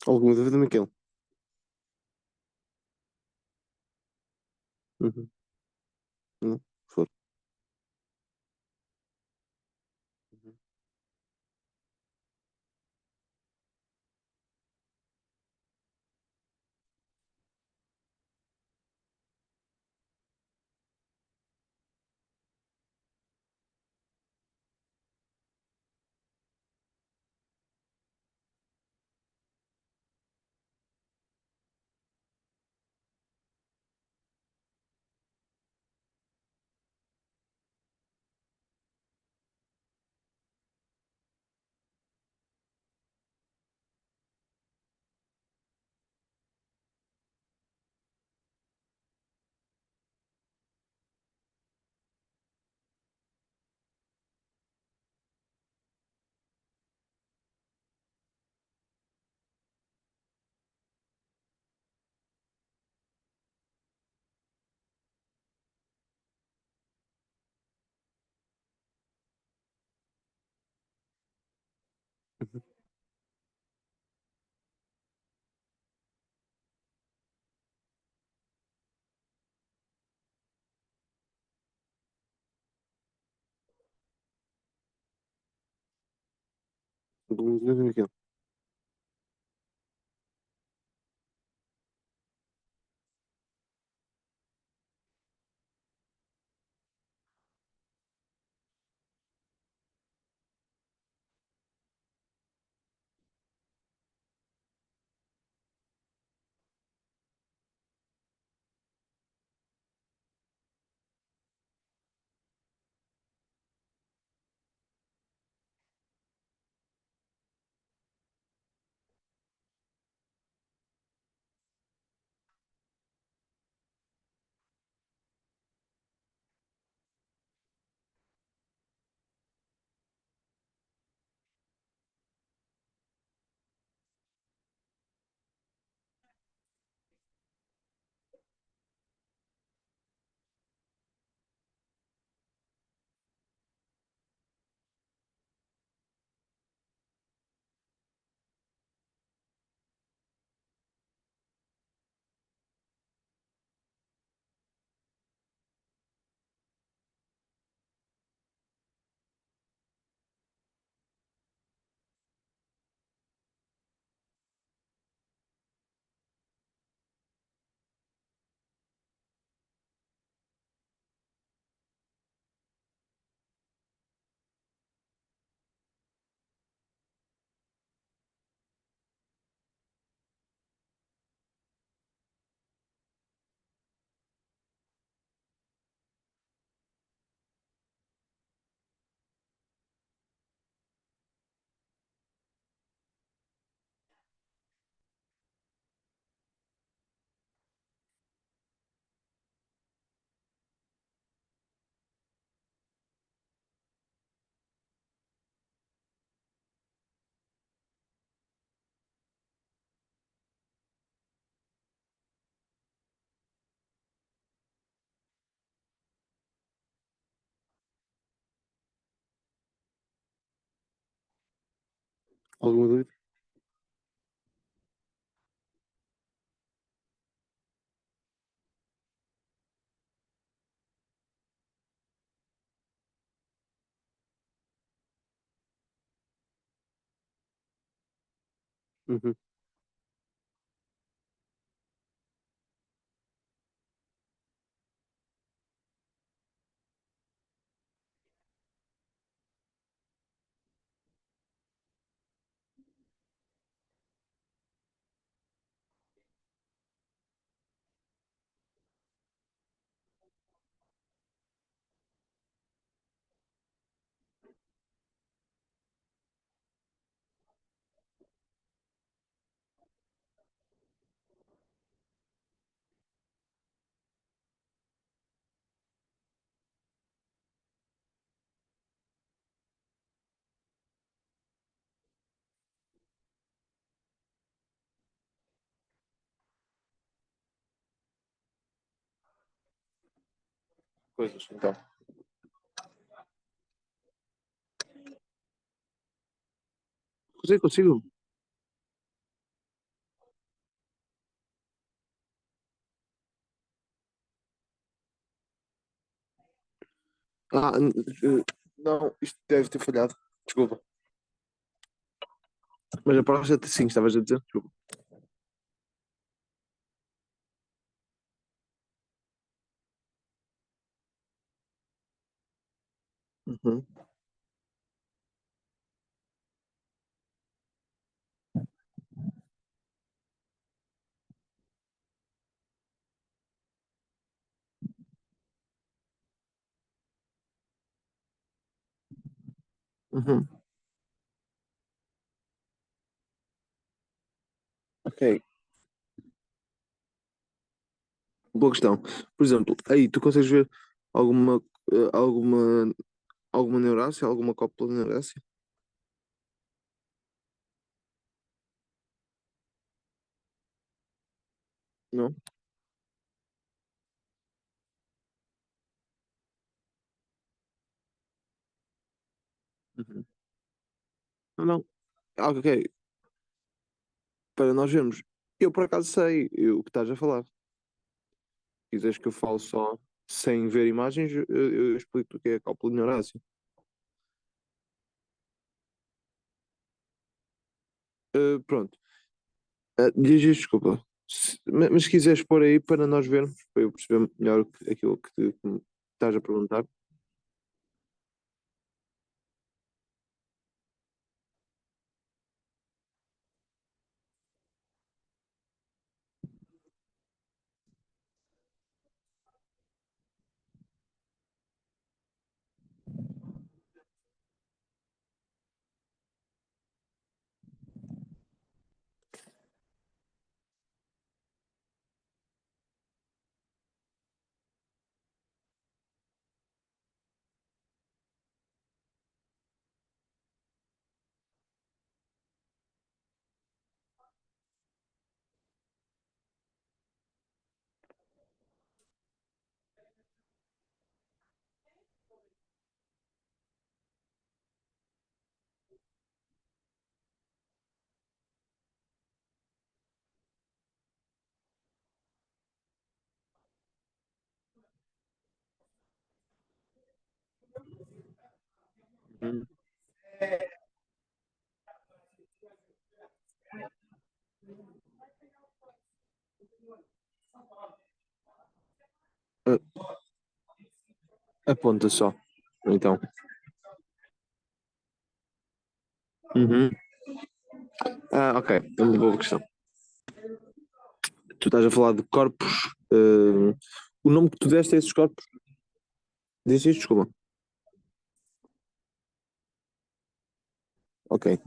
Alguma dúvida, Miquel? Uhum. Não, for. Uhum. Alguma dúvida, Miquel? Alguma dúvida? Uhum. coisas, então. Consigo. Ah, não, isto deve ter falhado. Desculpa. Mas a próstata, sim, estavas a dizer. Desculpa. Uhum, uhum. Ok, boa questão. Por exemplo, aí tu consegues ver alguma, alguma neurácia, alguma cópula de neurácia? Não? Uhum. Não, não. Ah, ok, para nós vermos. Eu por acaso sei o que estás a falar. Se quiseres que eu fale só sem ver imagens, eu explico o que é a cópula de neurácia. Pronto. Diz isto, desculpa. Mas se quiseres pôr aí para nós vermos, para eu perceber melhor aquilo que me estás a perguntar. Uhum. Ah, aponta só. Então. Uhum. Ah, ok. É uma boa questão. Tu estás a falar de corpos. O nome que tu deste a esses corpos? Diz isto, desculpa. Ok.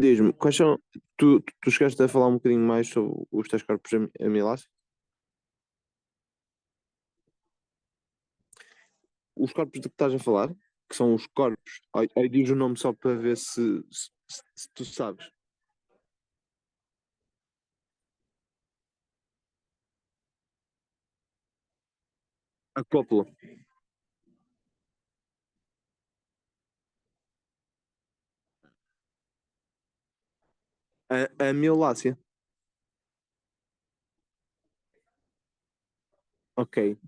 Diz-me, quais são. Tu chegaste a falar um bocadinho mais sobre os teus corpos amiláceos? Os corpos de que estás a falar, que são os corpos. Aí diz o nome só para ver se tu sabes. A cópula. A miolácea. Ok.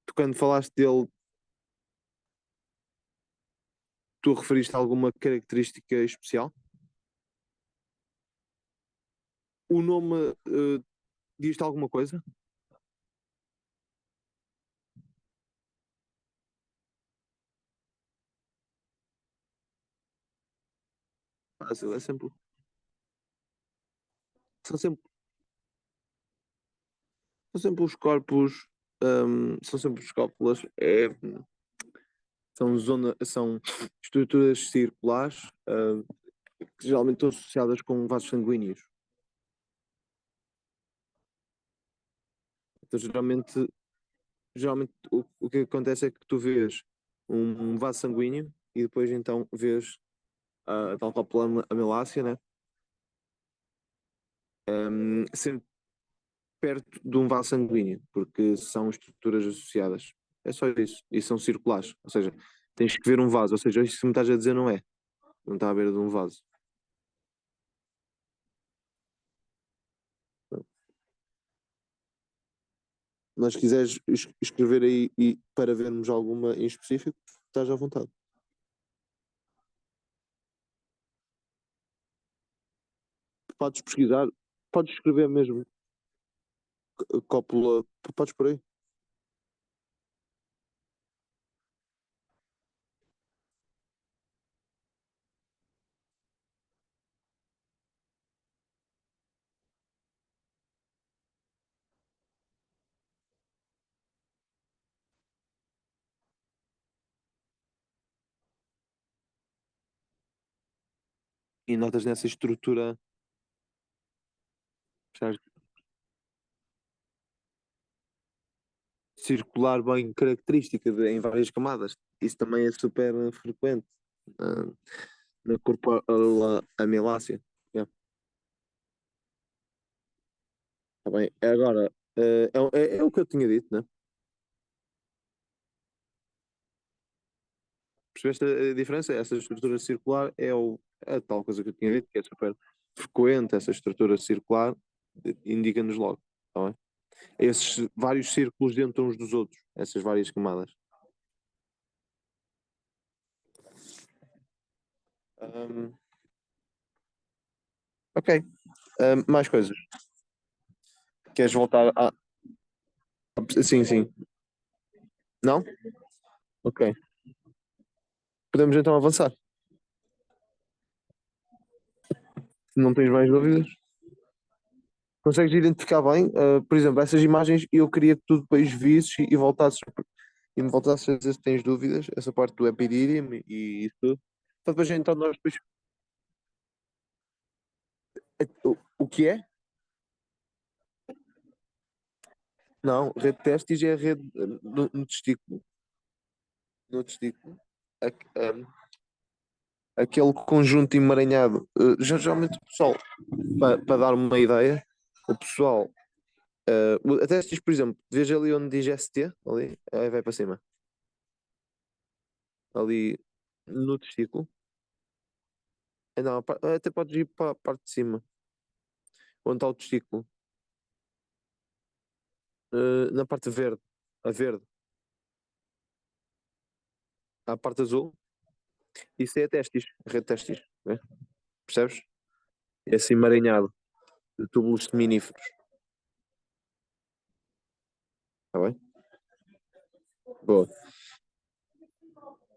Tu quando falaste dele, tu referiste a alguma característica especial? O nome diz-te alguma coisa? Fácil, é sempre. São sempre, são sempre os corpos. São sempre os cópulas. São estruturas circulares, que geralmente estão associadas com vasos sanguíneos. Então, geralmente o que acontece é que tu vês um vaso sanguíneo e depois então vês a tal cópula amelácea, né? Sendo perto de um vaso sanguíneo, porque são estruturas associadas. É só isso. E são circulares. Ou seja, tens que ver um vaso. Ou seja, isso que me estás a dizer não é. Não está à beira de um vaso. Mas se quiseres escrever aí e para vermos alguma em específico, estás à vontade. Podes pesquisar, podes escrever mesmo cópula, podes por aí. E notas nessa estrutura, sabes, circular bem característica em várias camadas. Isso também é super frequente ah, na corporal amelácea. Yeah, tá bem. Agora, é o que eu tinha dito, né? Percebeste a diferença? Essa estrutura circular é a tal coisa que eu tinha dito, que é super frequente, essa estrutura circular indica-nos logo, tá bem? Esses vários círculos dentro uns dos outros, essas várias camadas. Ahm, ok. Mais coisas. Queres voltar a. Sim, sim. Não? Ok. Podemos então avançar. Não tens mais dúvidas? Consegues identificar bem? Por exemplo, essas imagens eu queria que tu depois visses e voltasses e me voltasses a dizer se tens dúvidas, essa parte do Epididium e isso tudo. Para depois então nós depois. O que é? Não, rede testes é a rede no testículo. No testículo. Aquele conjunto emaranhado. Geralmente o pessoal, para dar uma ideia, o pessoal. Até se diz, por exemplo, veja ali onde diz ST, ali, aí vai para cima. Ali no testículo. Não, até podes ir para a parte de cima, onde está o testículo. Na parte verde, a verde, a parte azul, isso é a testis, a rede testis, né? Percebes? É assim emaranhado, de túbulos seminíferos, está bem? Boa.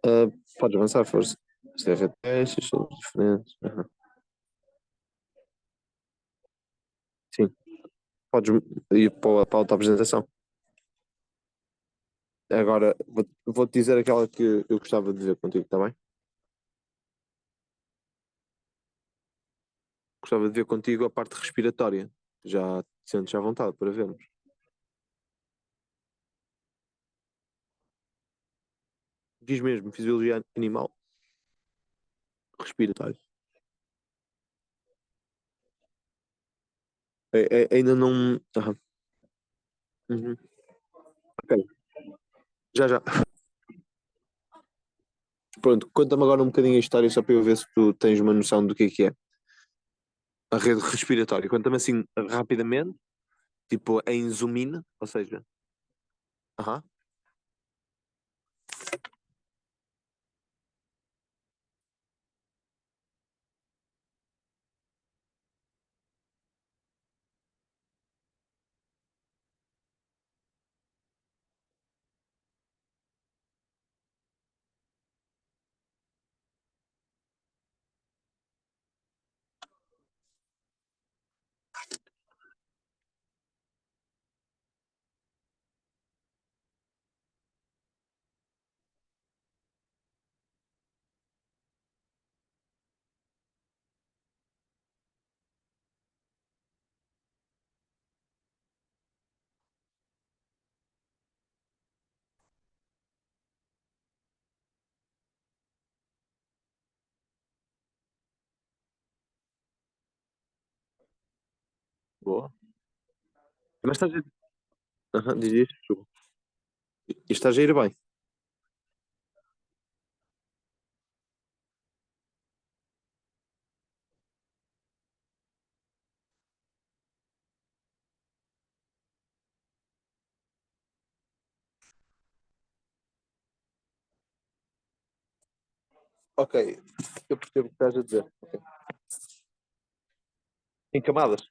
Ah, podes avançar, força. Isto é rede testis, são diferentes. Aham. Sim, podes ir para a outra apresentação. Agora, vou-te dizer aquela que eu gostava de ver contigo, está bem? Gostava de ver contigo a parte respiratória. Já te sentes à vontade para vermos. Diz mesmo, fisiologia animal, respiratória. Ainda não. Aham. Uhum. Ok, já já. Pronto, conta-me agora um bocadinho a história só para eu ver se tu tens uma noção do que é a rede respiratória. Conta-me assim rapidamente, tipo em zoom in, ou seja. Aham, boa. Mas estás a... Aham, diz isto, desculpa. E estás a ir bem. Ok, eu percebo o que estás a dizer. Ok. Em camadas.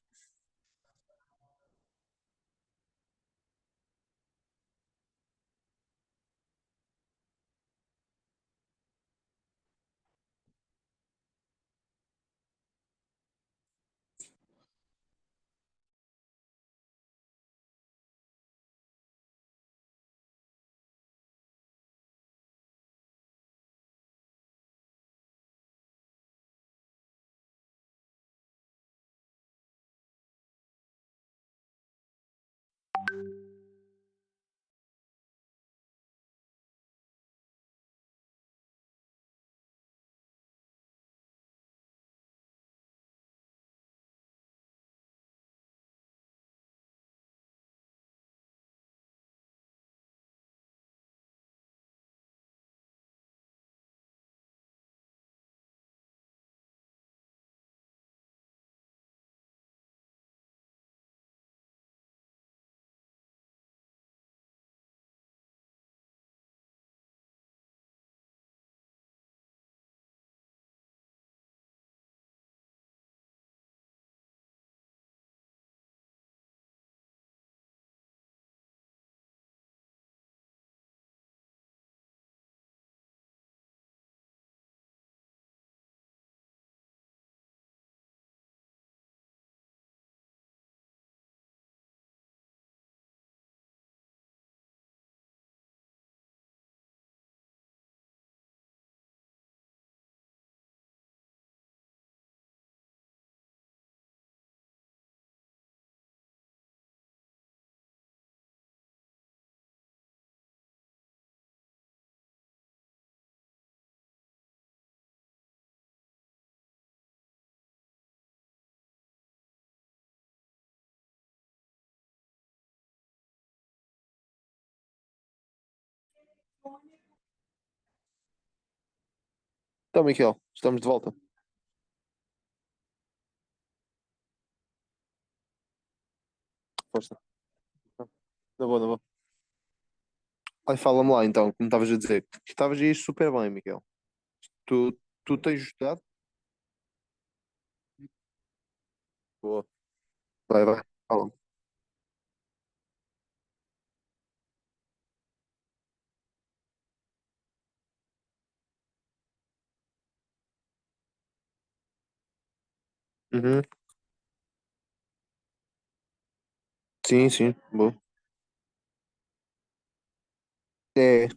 Então, Miquel, estamos de volta. Força. Na boa, na boa. Ai, fala-me lá então, como estavas a dizer. Estavas a ir super bem, Miquel. Tu tens estudado? Boa. Vai, vai. Fala-me. Uhum. Sim, sim. Boa. É,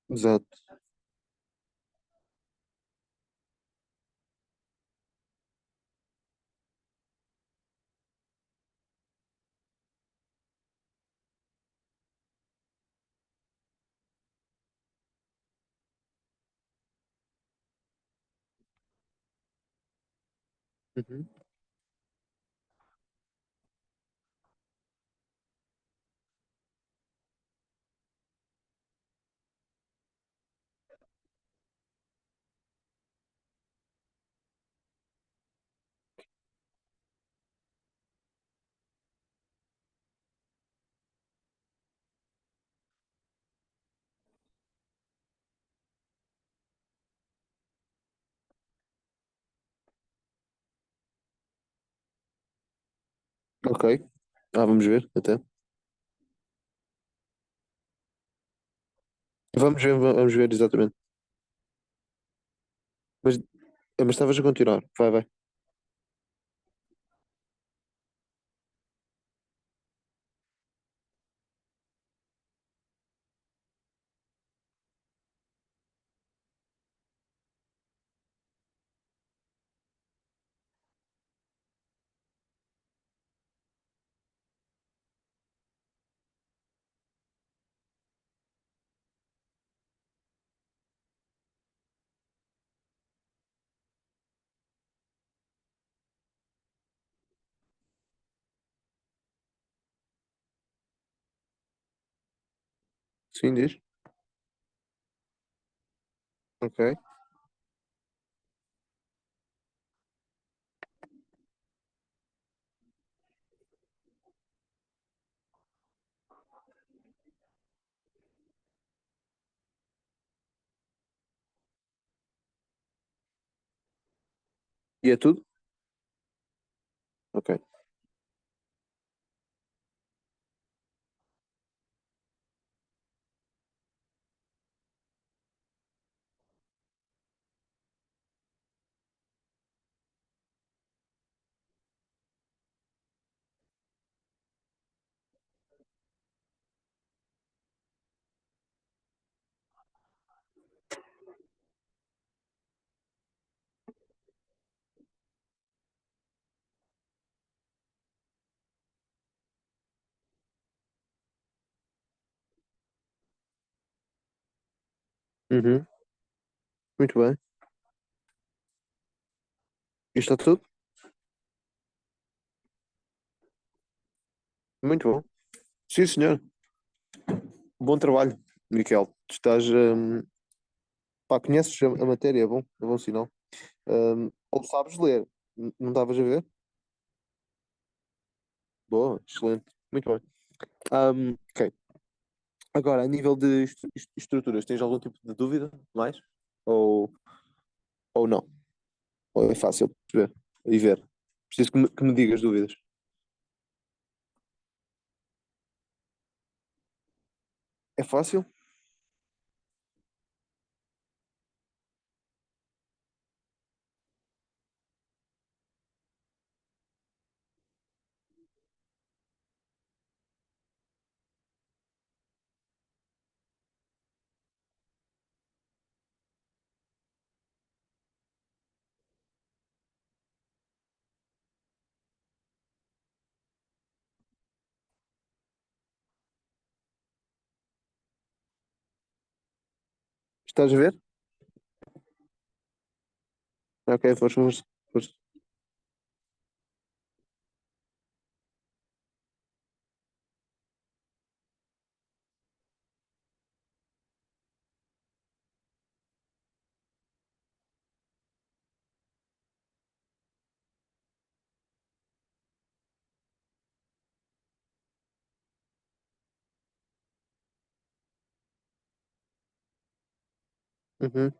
exato. Uhum. Ok. Vamos ver, até. Vamos ver exatamente. Mas, mas estavas a continuar. Vai, vai. Sim, diz. Ok. E é tudo? Ok. Uhum. Muito bem. Isto está tudo? Muito bom. Sim, senhor. Bom trabalho, Miquel. Tu estás, pá, conheces a matéria, é bom sinal. Ou sabes ler, não estavas a ver? Boa, excelente. Muito bem. Ok. Agora, a nível de estruturas, tens algum tipo de dúvida mais? Ou, ou não? Ou é fácil de perceber e ver? Preciso que me digas dúvidas. É fácil? Estás a ver? Ok, força, força, força. Uhum.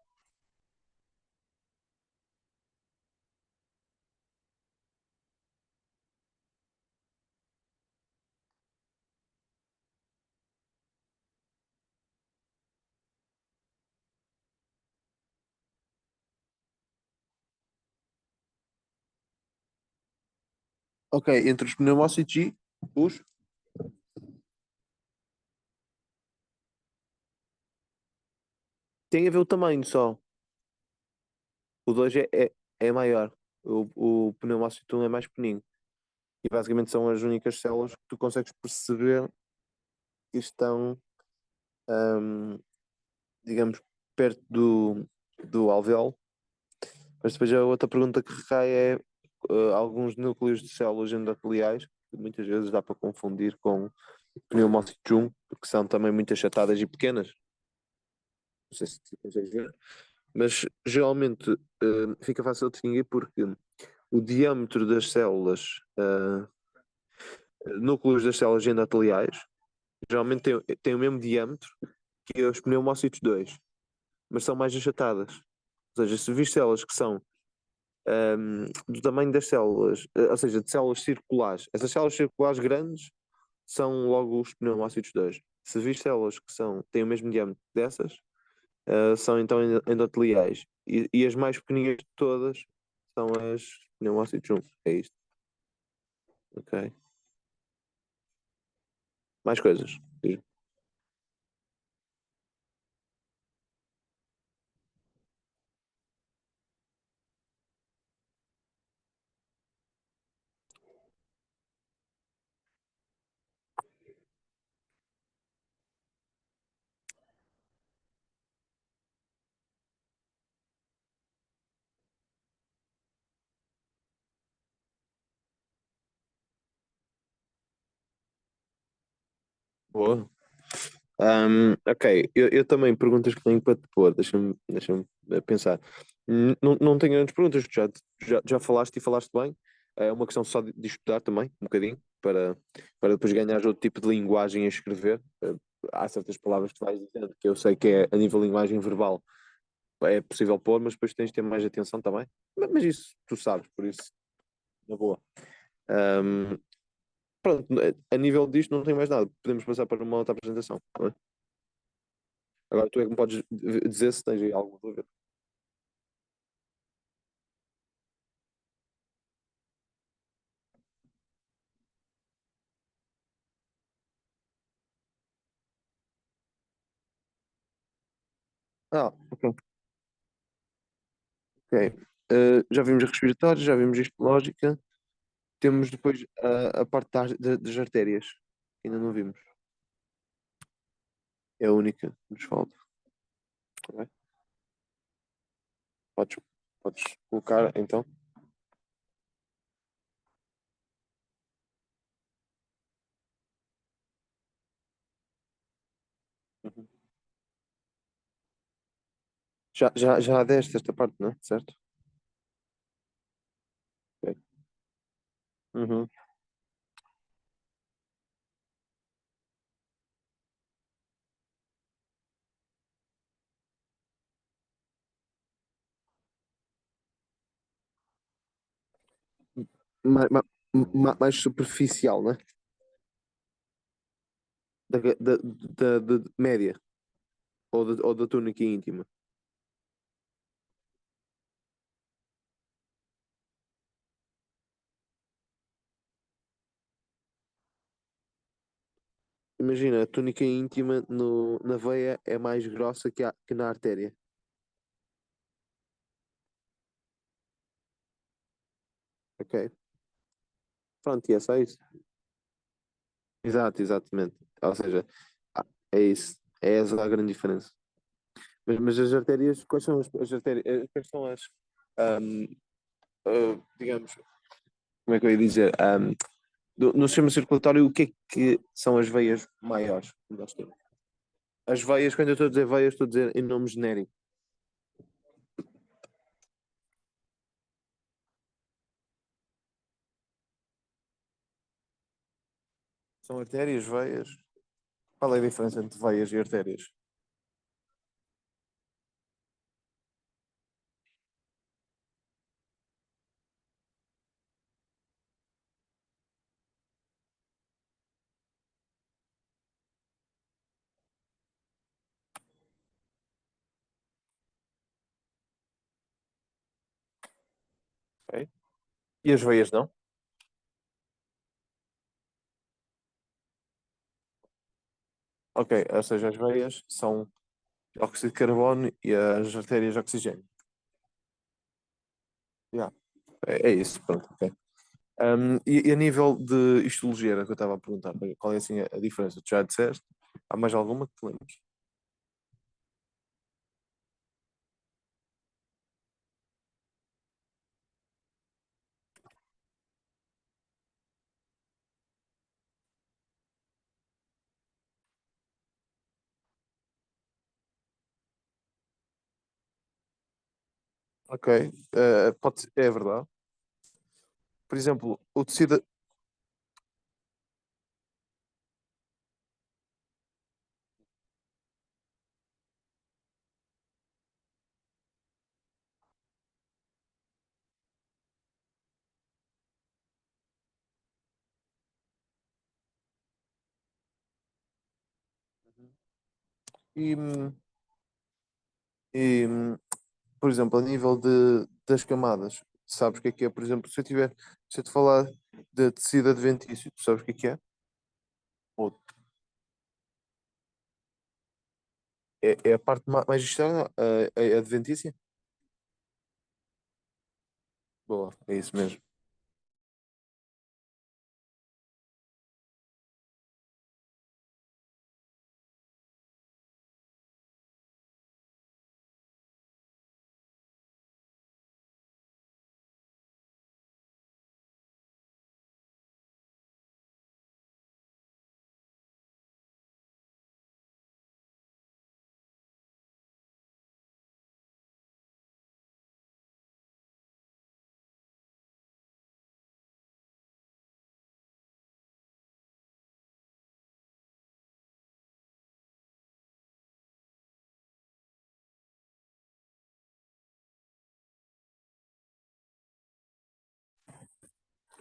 Ok, entre os pneumócitos e os. Tem a ver o tamanho só. O 2 é maior. O pneumócito 1 é mais pequenino. E basicamente são as únicas células que tu consegues perceber que estão, ahm, digamos, perto do alvéolo. Mas depois a outra pergunta que recai é alguns núcleos de células endoteliais, que muitas vezes dá para confundir com pneumócito 1, que são também muito achatadas e pequenas. Não sei se tu consegues ver. Mas geralmente fica fácil de distinguir porque o diâmetro das células, núcleos das células endoteliais, geralmente tem o mesmo diâmetro que os pneumócitos 2, mas são mais achatadas. Ou seja, se vir células que são do tamanho das células, ou seja, de células circulares, essas células circulares grandes são logo os pneumócitos 2. Se vir células que têm o mesmo diâmetro dessas, são então endoteliais. E as mais pequeninas de todas são as pneumócitos 1. É isto. Ok. Mais coisas. Diz. Boa. Ok, eu também perguntas que tenho para te pôr, deixa-me pensar. Não tenho grandes perguntas, já falaste e falaste bem. É uma questão só de estudar também, um bocadinho, para depois ganhar outro tipo de linguagem a escrever. Há certas palavras que tu vais dizendo que eu sei que é a nível de linguagem verbal é possível pôr, mas depois tens de ter mais atenção também. Mas isso tu sabes, por isso, na boa. Ahm, Pronto, a nível disto não tem mais nada. Podemos passar para uma outra apresentação, não é? Agora tu é que me podes dizer se tens aí alguma dúvida. Ah, ok. Ok. Já vimos respiratório, já vimos isto lógica. Temos depois a parte das artérias. Ainda não vimos. É a única que nos falta. Ok? Podes, podes colocar então. Uhum. Já deste esta parte, não é? Certo? Ok. Uhum. Ma- ma- Mais superficial, né? Da média ou da túnica íntima. Imagina, a túnica íntima na veia é mais grossa que na artéria. Ok? Pronto, e é só isso. Exato, exatamente. Ou seja, ah, é isso. É essa a grande diferença. Mas as artérias, quais são as artérias? Quais são ahm, digamos, como é que eu ia dizer? No sistema circulatório, o que é que são as veias maiores que nós temos? As veias, quando eu estou a dizer veias, estou a dizer em nome genérico. São artérias, veias. Qual é a diferença entre veias e artérias? Ok? E as veias não? Ok, ou seja, as veias são óxido de carbono e as artérias oxigênio. Yeah. É isso, pronto. Ok. E a nível de histologia, era o que eu estava a perguntar, qual é assim a diferença? Tu já disseste? Há mais alguma que te lembres? Ok, é verdade. Por exemplo, o tecido. E, e, por exemplo, a nível das camadas, sabes o que é? Por exemplo, se eu te falar de tecido adventício, tu sabes o que é? Ou é a parte mais externa, a adventícia? Boa, é isso mesmo.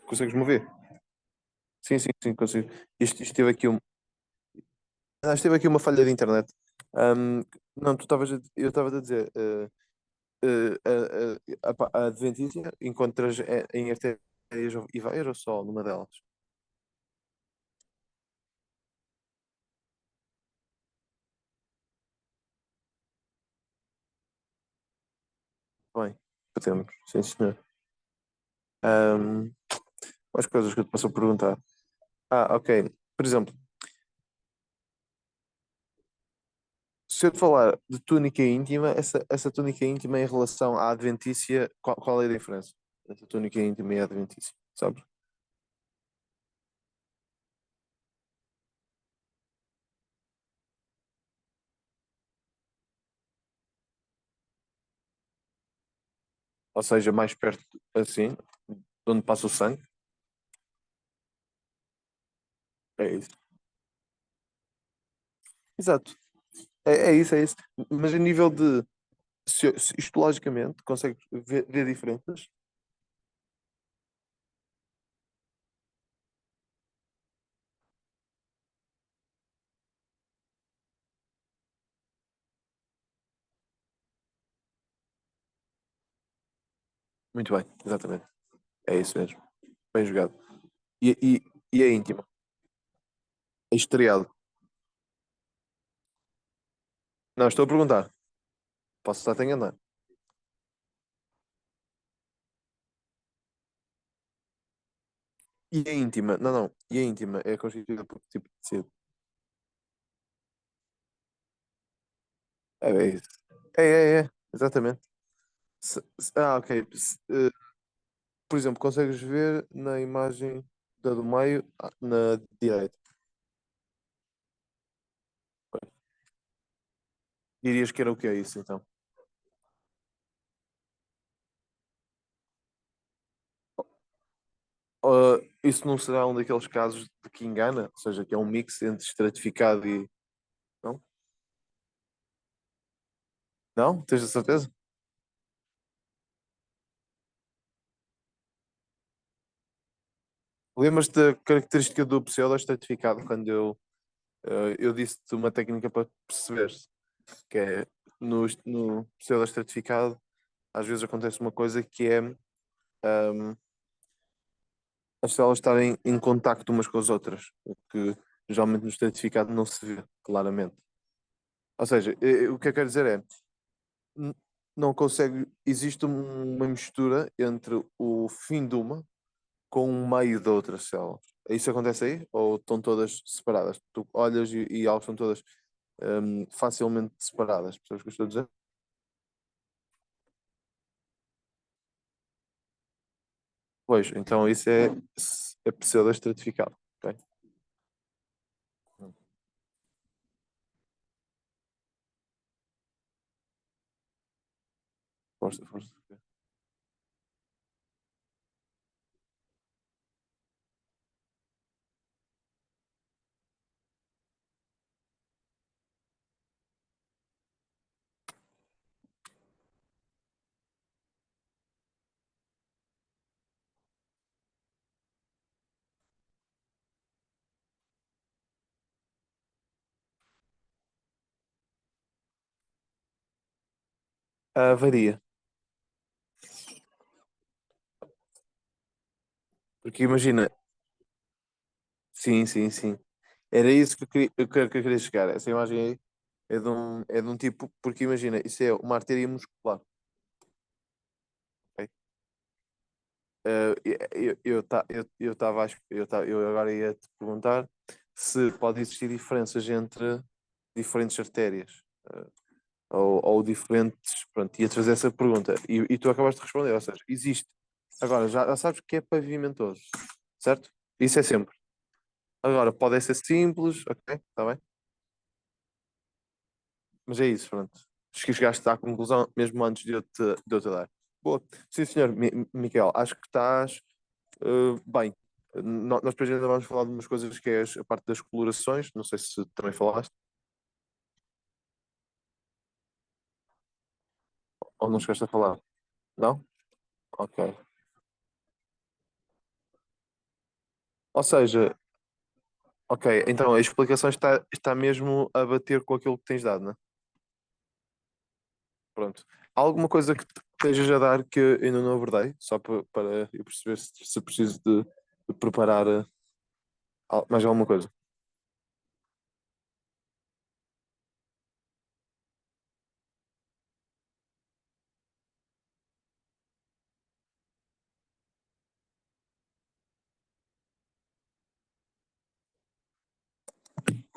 Consegues mover? Sim, sim, sim, consigo. Isto teve aqui esteve aqui uma falha de internet. Não, eu estava a dizer, a adventícia encontras em artérias e veias ou só numa delas? Bem, podemos, sim, senhor. Ahm, as coisas que eu te posso perguntar. Ok. Por exemplo, se eu te falar de túnica íntima, essa túnica íntima em relação à adventícia, qual é a diferença entre a túnica íntima e a adventícia? Sabes? Ou seja, mais perto, assim, de onde passa o sangue. É isso. Exato. É isso, é isso. Mas a nível de, se histologicamente, consegues ver diferenças? Muito bem, exatamente. É isso mesmo. Bem jogado. E a íntima? É historiado. Não, estou a perguntar. Posso estar a enganar. E a íntima? Não, não. E a íntima é constituída por que tipo de tecido? É isso. É. Exatamente. Ok. Por exemplo, consegues ver na imagem da do meio, na direita. Dirias que era o que é isso, então? Isso não será um daqueles casos de que engana? Ou seja, que é um mix entre estratificado e. Não? Não? Tens a certeza? Lembras-te da característica do pseudo-estratificado quando eu disse-te uma técnica para perceberes? Que é no pseudo-estratificado, às vezes acontece uma coisa que é as células estarem em contacto umas com as outras, o que geralmente no estratificado não se vê claramente. Ou seja, o que eu quero dizer é, n- não consegue, existe uma mistura entre o fim de uma com o meio da outra célula. Isso acontece aí? Ou estão todas separadas? Tu olhas e elas estão todas facilmente separadas, percebes o que eu estou a dizer? Pois, então isso é pseudo-estratificado. Ok? Força, força. Varia. Porque imagina, sim, sim, sim. Era isso que eu queria chegar. Essa imagem aí é de um tipo, porque imagina, isso é uma artéria muscular. Ok? Eu agora ia te perguntar se pode existir diferenças entre diferentes artérias, ou diferentes. Pronto, ia-te fazer essa pergunta e tu acabaste de responder, ou seja, existe. Agora, já sabes que é pavimentoso, certo? Isso é sempre. Agora, pode ser simples, ok? Está bem? Mas é isso, pronto. Acho que chegaste à conclusão mesmo antes de eu te dar. Boa. Sim, senhor, Miquel, acho que estás bem. Nós depois ainda vamos falar de umas coisas que é a parte das colorações, não sei se também falaste, ou não chegaste a falar. Não? Ok. Ou seja, ok, então a explicação está mesmo a bater com aquilo que tens dado, né? Pronto. Há alguma coisa que estejas a dar que eu ainda não abordei, só para eu perceber se preciso de preparar mais alguma coisa.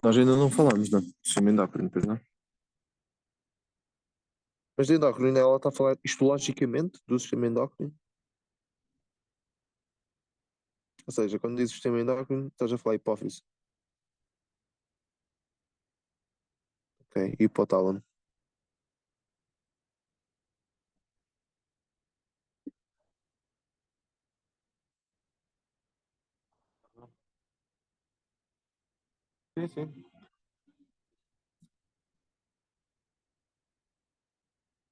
Nós ainda não falamos, não? Sistema endócrino, pois não? Mas de endócrino, ela está a falar histologicamente do sistema endócrino? Ou seja, quando diz sistema endócrino, estás a falar hipófise. Ok, hipotálamo. Sim, sim.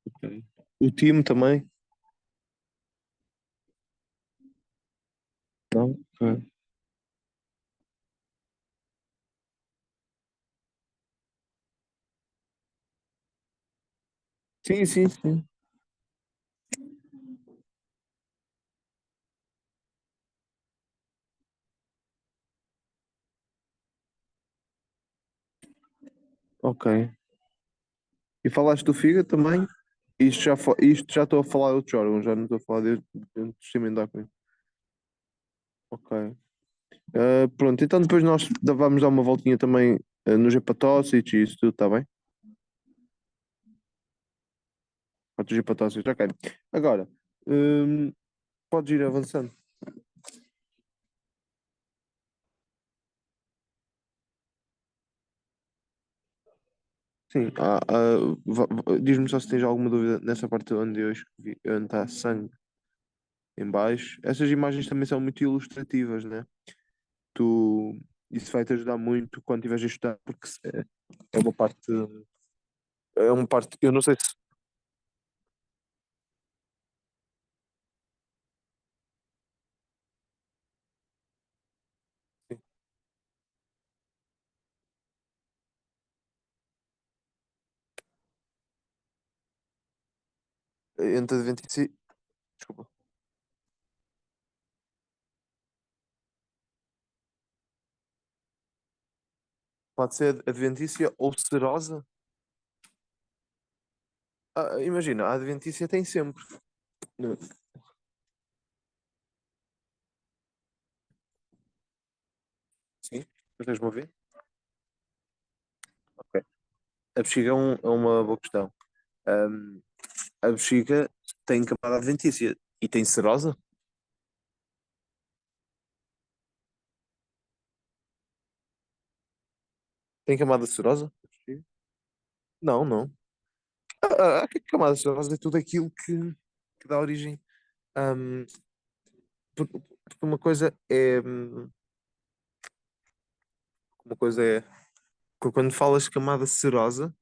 Ok. O time também? Não? Ok. Sim, sim, sim. Ok. E falaste do fígado também? Isto já estou a falar de outros órgãos, já não estou a falar do sistema endócrino. Ok. Pronto, então depois nós vamos dar uma voltinha também nos hepatócitos e isso tudo, está bem? Quantos hepatócitos, ok. Agora, hum, podes ir avançando. Sim, diz-me só se tens alguma dúvida nessa parte onde eu escrevi, onde está sangue em baixo. Essas imagens também são muito ilustrativas, né? Tu, isso vai te ajudar muito quando estiveres a estudar, porque é uma parte, eu não sei se entre adventícia, desculpa, pode ser adventícia ou serosa. Imagina, a adventícia tem sempre. Né? Sim, consegues-me ouvir? Ok. A bexiga é uma boa questão. Ahm, a bexiga tem camada adventícia e tem serosa? Tem camada serosa? A bexiga? Não, não. A camada serosa é tudo aquilo que dá origem. ahm, porque uma coisa é, quando falas de camada serosa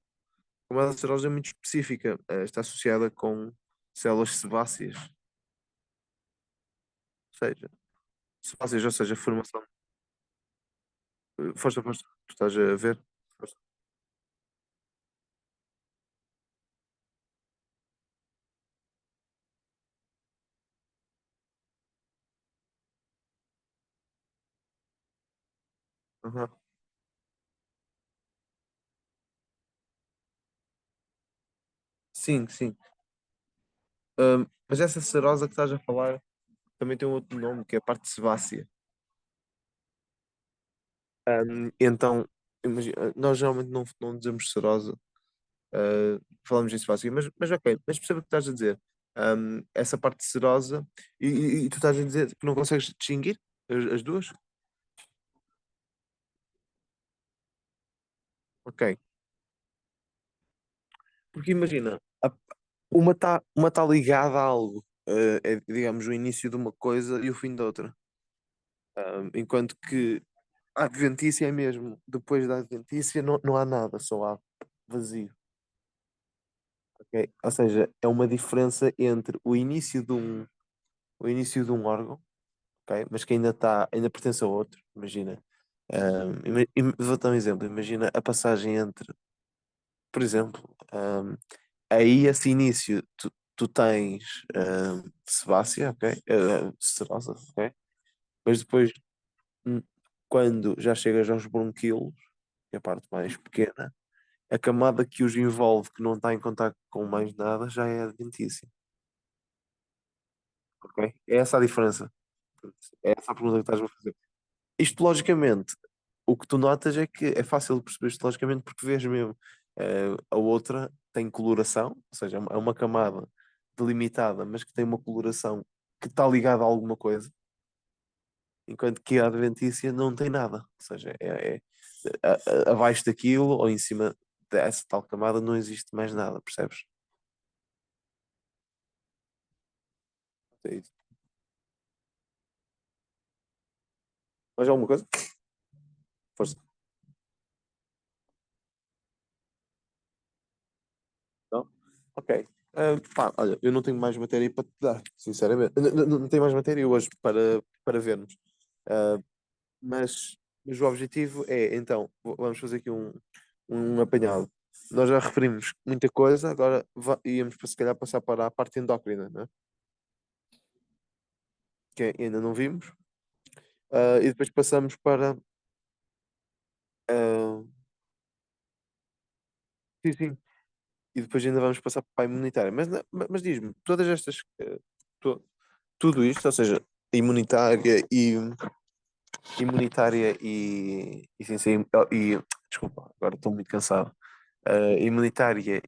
é muito específica. Está associada com células sebáceas, ou seja, formação. Força, força, tu estás a ver? Força. Aham. Sim, sim. Mas essa serosa que estás a falar também tem um outro nome, que é a parte sebácea. Então, imagina, nós geralmente não dizemos serosa, falamos em sebácea, mas ok, mas percebo o que estás a dizer. Essa parte serosa, e tu estás a dizer que não consegues distinguir as duas? Ok. Porque imagina, uma tá ligada a algo, é, digamos, o início de uma coisa e o fim da outra. Enquanto que a adventícia é mesmo, depois da adventícia não há nada, só há vazio. Ok? Ou seja, é uma diferença entre o início de um órgão ok? Mas que ainda pertence a outro. Imagina. Vou dar um exemplo. Imagina a passagem entre, por exemplo, aí esse início tu tens sebácea, ok? Serosa, ok? Mas depois, hum, quando já chegas aos bronquíolos, que é a parte mais pequena, a camada que os envolve, que não está em contacto com mais nada, já é adventícia, ok? É essa a diferença. É essa a pergunta que estás a fazer. Isto, logicamente, o que tu notas é que é fácil de perceber isto logicamente porque vês mesmo. A outra tem coloração, ou seja, é uma camada delimitada, mas que tem uma coloração que está ligada a alguma coisa, enquanto que a adventícia não tem nada. Ou seja, abaixo daquilo ou em cima dessa tal camada não existe mais nada, percebes? É isso. Mais alguma coisa? Força. Não? Ok. Pá, olha, eu não tenho mais matéria para te dar, sinceramente. Não tenho mais matéria hoje para vermos. Ah, mas o objetivo é, então, vamos fazer aqui um apanhado. Nós já referimos muita coisa, agora íamos para se calhar passar para a parte endócrina, né? Que ainda não vimos. E depois passamos para. ah, sim, sim. E depois ainda vamos passar para a imunitária. Mas diz-me, todas estas. Tudo isto, ou seja, imunitária e. Imunitária sim, sim, desculpa, agora estou muito cansado. Imunitária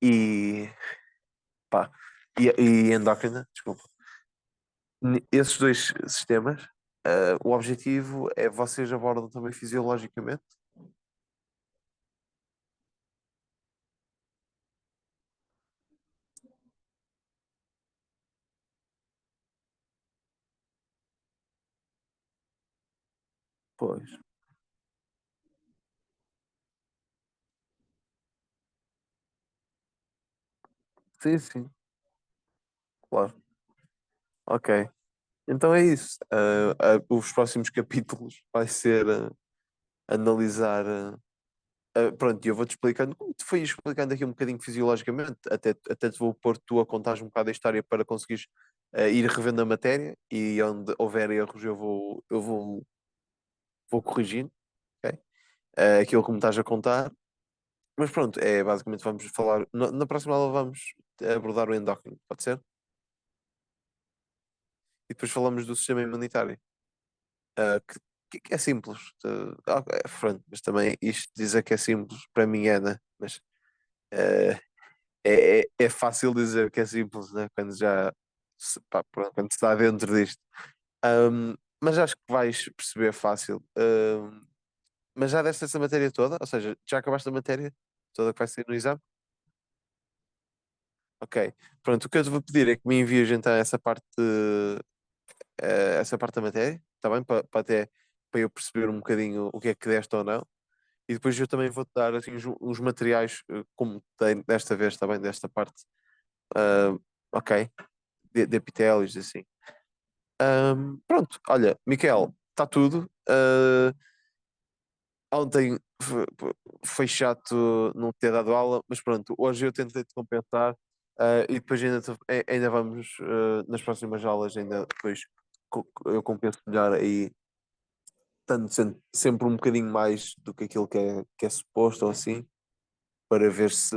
e. Pá, e endócrina, desculpa. Esses dois sistemas, o objetivo é vocês abordam também fisiologicamente? Pois. Sim, sim, claro. Ok. Então é isso. Os próximos capítulos vai ser analisar. Pronto, e eu vou-te explicando, como te fui explicando aqui um bocadinho fisiologicamente, até te vou pôr tu a contar um bocado a história para conseguires ir revendo a matéria e onde houver erros vou corrigindo, ok? Aquilo que me estás a contar. Mas pronto, basicamente vamos falar. Na próxima aula vamos abordar o endócrino, pode ser? E depois falamos do sistema imunitário, que é simples. Pronto, mas também isto dizer que é simples, para mim é, né? Mas eh, é fácil dizer que é simples, né? Quando já pá, pronto, quando se está dentro disto. Mas acho que vais perceber fácil. Mas já deste essa matéria toda? Ou seja, já acabaste a matéria toda que vai ser no exame? Ok. Pronto, o que eu te vou pedir é que me envies então essa parte da matéria, está bem? Para eu perceber um bocadinho o que é que deste ou não. E depois eu também vou-te dar assim, uns materiais, como tem desta vez, está bem? Desta parte. Ah, ok. De epitélios, assim. Pronto, olha, Miquel, está tudo. Ontem foi chato não ter dado aula, mas pronto, hoje eu tentei te compensar. E depois ainda vamos nas próximas aulas, ainda depois eu compenso melhor aí, tanto sempre um bocadinho mais do que aquilo que é suposto ou assim, para ver se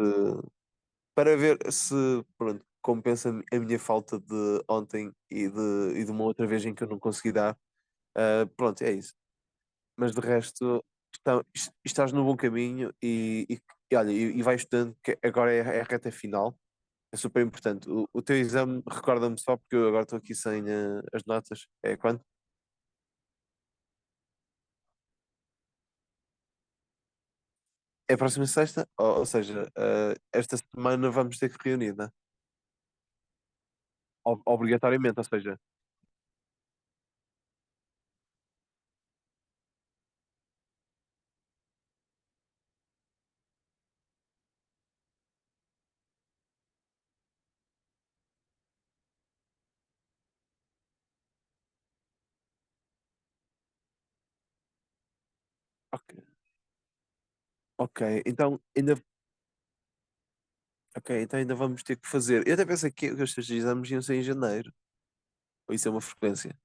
pronto, compensa a minha falta de ontem e de uma outra vez em que eu não consegui dar. Pronto, é isso. Mas de resto, estás no bom caminho e olha, e vais estudando, que agora é a reta final, é super importante. O teu exame, recorda-me só, porque eu agora estou aqui sem as notas, é quando? É a próxima sexta? Ou seja, esta semana vamos ter que reunir, né? Obrigatoriamente, ou seja, Ok, então ainda, ok, então ainda vamos ter que fazer. Eu até pensei que os teus exames iam ser em janeiro. Ou isso é uma frequência?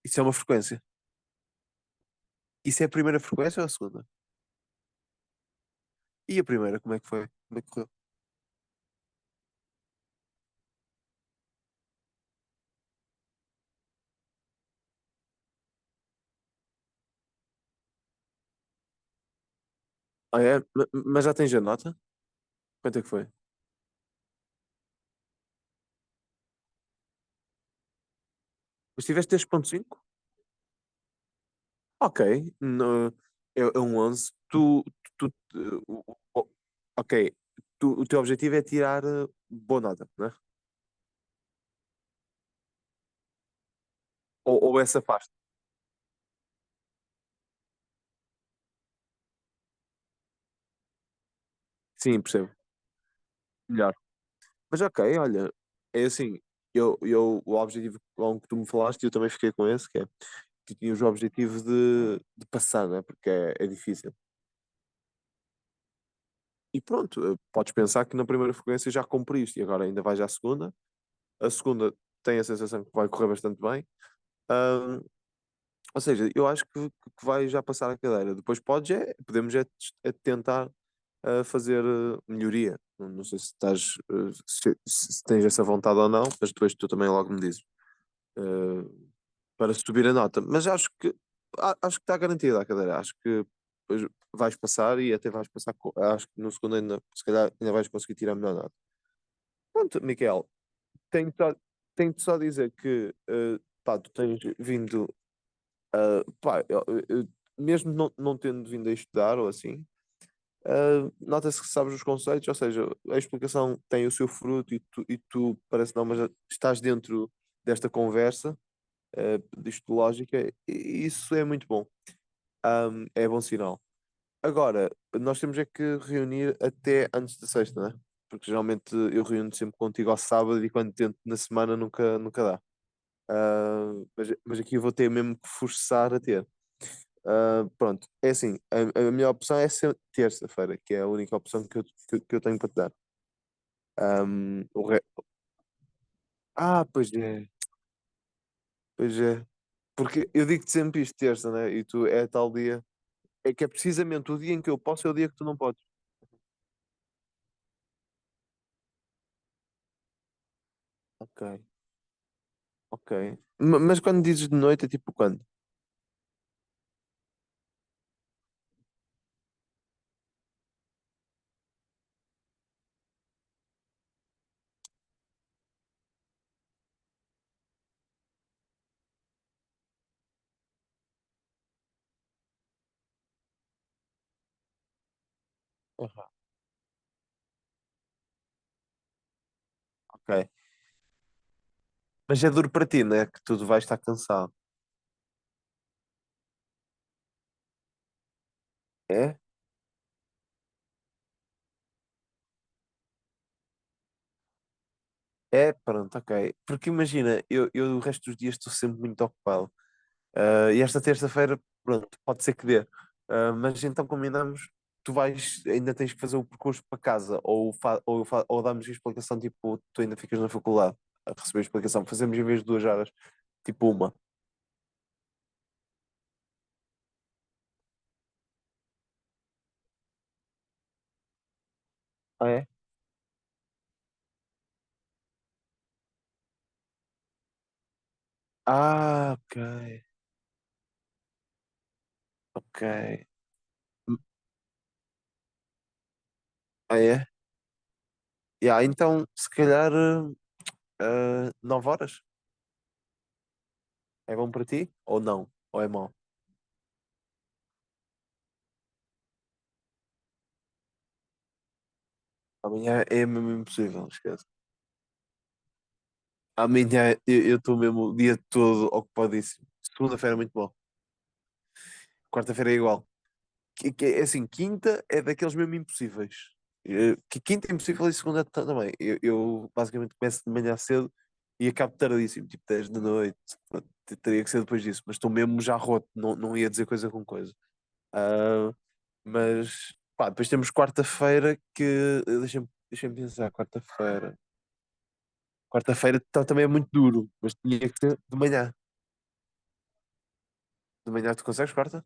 Isso é uma frequência. Isso é a primeira frequência ou a segunda? E a primeira, como é que foi? Como é que correu? Ah, é? Mas já tens a nota? Quanto é que foi? Mas tiveste 3,5? Ok, no, é um 11. Ok, o teu objetivo é tirar boa nota, né? Ou essa fasta? Sim, percebo. Melhor. Mas ok, olha, é assim, o objetivo com que tu me falaste, eu também fiquei com esse, que é, tu tinhas o objetivo de passar, né? Porque é difícil. E pronto, podes pensar que na primeira frequência já cumpriste e agora ainda vais à segunda. A segunda tem a sensação que vai correr bastante bem. Ahm, ou seja, eu acho que vai já passar a cadeira. Depois podemos tentar fazer melhoria. Não sei se estás, se tens essa vontade ou não, mas depois tu também logo me dizes. Uh, para subir a nota. Mas acho que está garantida a cadeira. Acho que depois vais passar e até vais passar. Acho que no segundo ainda, se calhar ainda vais conseguir tirar a melhor nota. Pronto, Miquel, tenho-te só a dizer que pá, tu tens vindo, pá, mesmo não tendo vindo a estudar ou assim, nota-se que sabes os conceitos, ou seja, a explicação tem o seu fruto e tu parece não, mas estás dentro desta conversa disto de lógica, e isso é muito bom. É bom sinal. Agora, nós temos é que reunir até antes da sexta, né? Porque geralmente eu reúno sempre contigo ao sábado e quando tento na semana nunca dá. Mas aqui eu vou ter mesmo que forçar a ter. Pronto, é assim, a minha opção é ser terça-feira, que é a única opção que eu tenho para te dar. O pois é, pois é. Porque eu digo-te sempre isto, terça, né? E tu é tal dia. É que é precisamente o dia em que eu posso, é o dia que tu não podes. Ok, ok. Mas quando dizes de noite, é tipo quando? Aham. Ok. Mas é duro para ti, né? Que tu vais estar cansado. É? É, pronto, ok. Porque imagina, eu o resto dos dias estou sempre muito ocupado. E esta terça-feira, pronto, pode ser que dê. Mas então combinamos, tu vais, ainda tens que fazer o percurso para casa, ou damos a explicação, tipo, tu ainda ficas na faculdade a receber a explicação. Fazemos em vez de 2 horas, tipo uma. Ah, é? Ok, ok. Ah, é? Então, se calhar, 9 horas é bom para ti? Ou não? Ou é mau? Amanhã é mesmo impossível, esquece. Amanhã eu estou mesmo o dia todo ocupadíssimo. Segunda-feira é muito bom. Quarta-feira é igual. É assim, quinta é daqueles mesmo impossíveis. Que quinta é impossível e segunda também. Eu basicamente começo de manhã cedo e acabo tardíssimo, tipo 10 da noite. Pronto, teria que ser depois disso, mas estou mesmo já roto, não ia dizer coisa com coisa. Ah, mas pá, depois temos quarta-feira que. Deixa-me pensar, quarta-feira. Quarta-feira também é muito duro, mas tinha que ser de manhã. De manhã tu consegues quarta?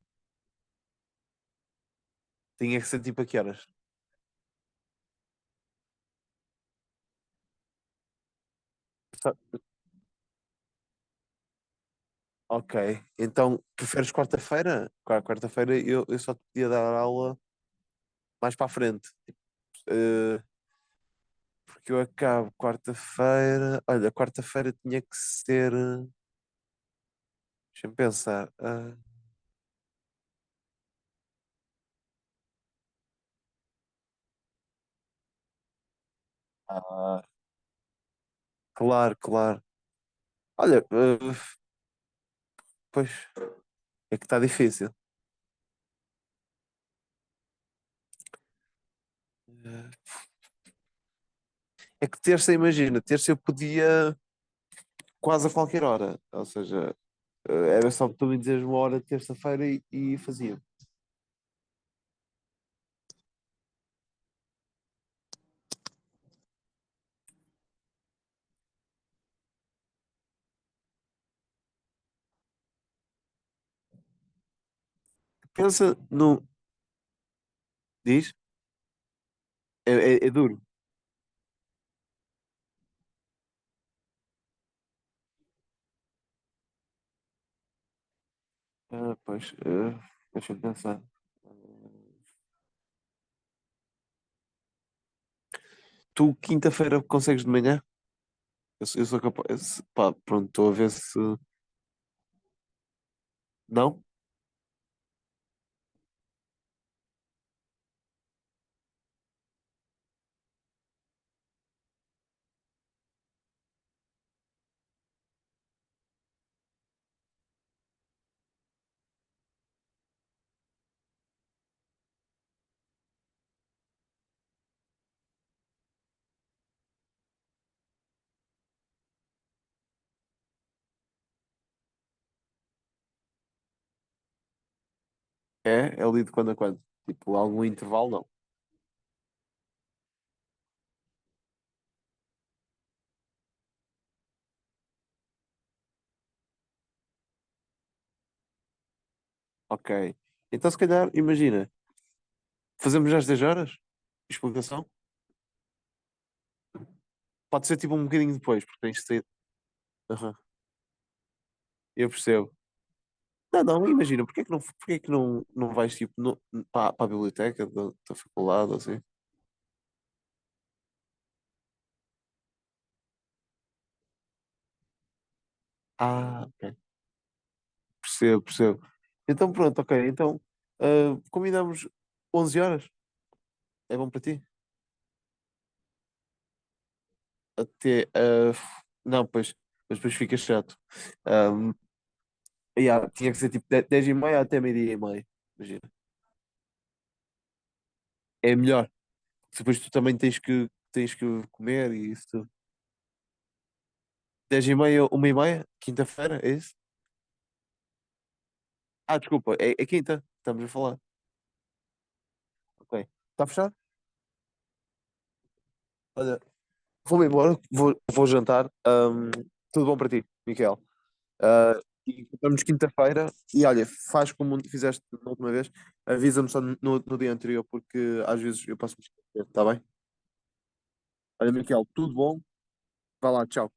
Tinha que ser tipo a que horas? Sa- Ok, então preferes quarta-feira? Quarta-feira eu só te podia dar aula mais para a frente. Eh, porque eu acabo quarta-feira. Olha, quarta-feira tinha que ser. Deixa-me pensar. Ah, claro, claro. Olha, pois é que está difícil. Eh, É que terça, imagina, terça eu podia quase a qualquer hora. Ou seja, era só tu me dizeres uma hora de terça-feira e fazia. Pensa no. Diz? É duro. Pois, deixa eu pensar. Tu, quinta-feira, consegues de manhã? Eu sou capaz. Pá, pronto, estou a ver se. Não? É ali de quando a quando? Tipo, algum intervalo, não. Ok. Então, se calhar, imagina, fazemos às 10 horas? Explicação? Pode ser tipo um bocadinho depois, porque tens de sair. Aham, eu percebo. Não, não, imagina, porque é que não vais tipo para a biblioteca da faculdade ou assim? Ah, ok. Percebo, percebo. Então pronto, ok. Então combinamos 11 horas. É bom para ti? Até. Não, pois depois fica chato. Um, yeah, tinha que ser tipo 10 e meia até meio-dia e meia. Imagina. É melhor. Depois tu também tens que comer e isso tudo. 10 e meia, uma e meia, quinta-feira, é isso? Ah, desculpa, é quinta, estamos a falar. Ok. Está fechado? Olha, vou-me embora, vou jantar. Tudo bom para ti, Miquel? Ah, e voltamos quinta-feira. E olha, faz como fizeste na última vez, avisa-me só no dia anterior, porque às vezes eu posso me esquecer, está bem? Olha, Miquel, tudo bom? Vai lá, tchau.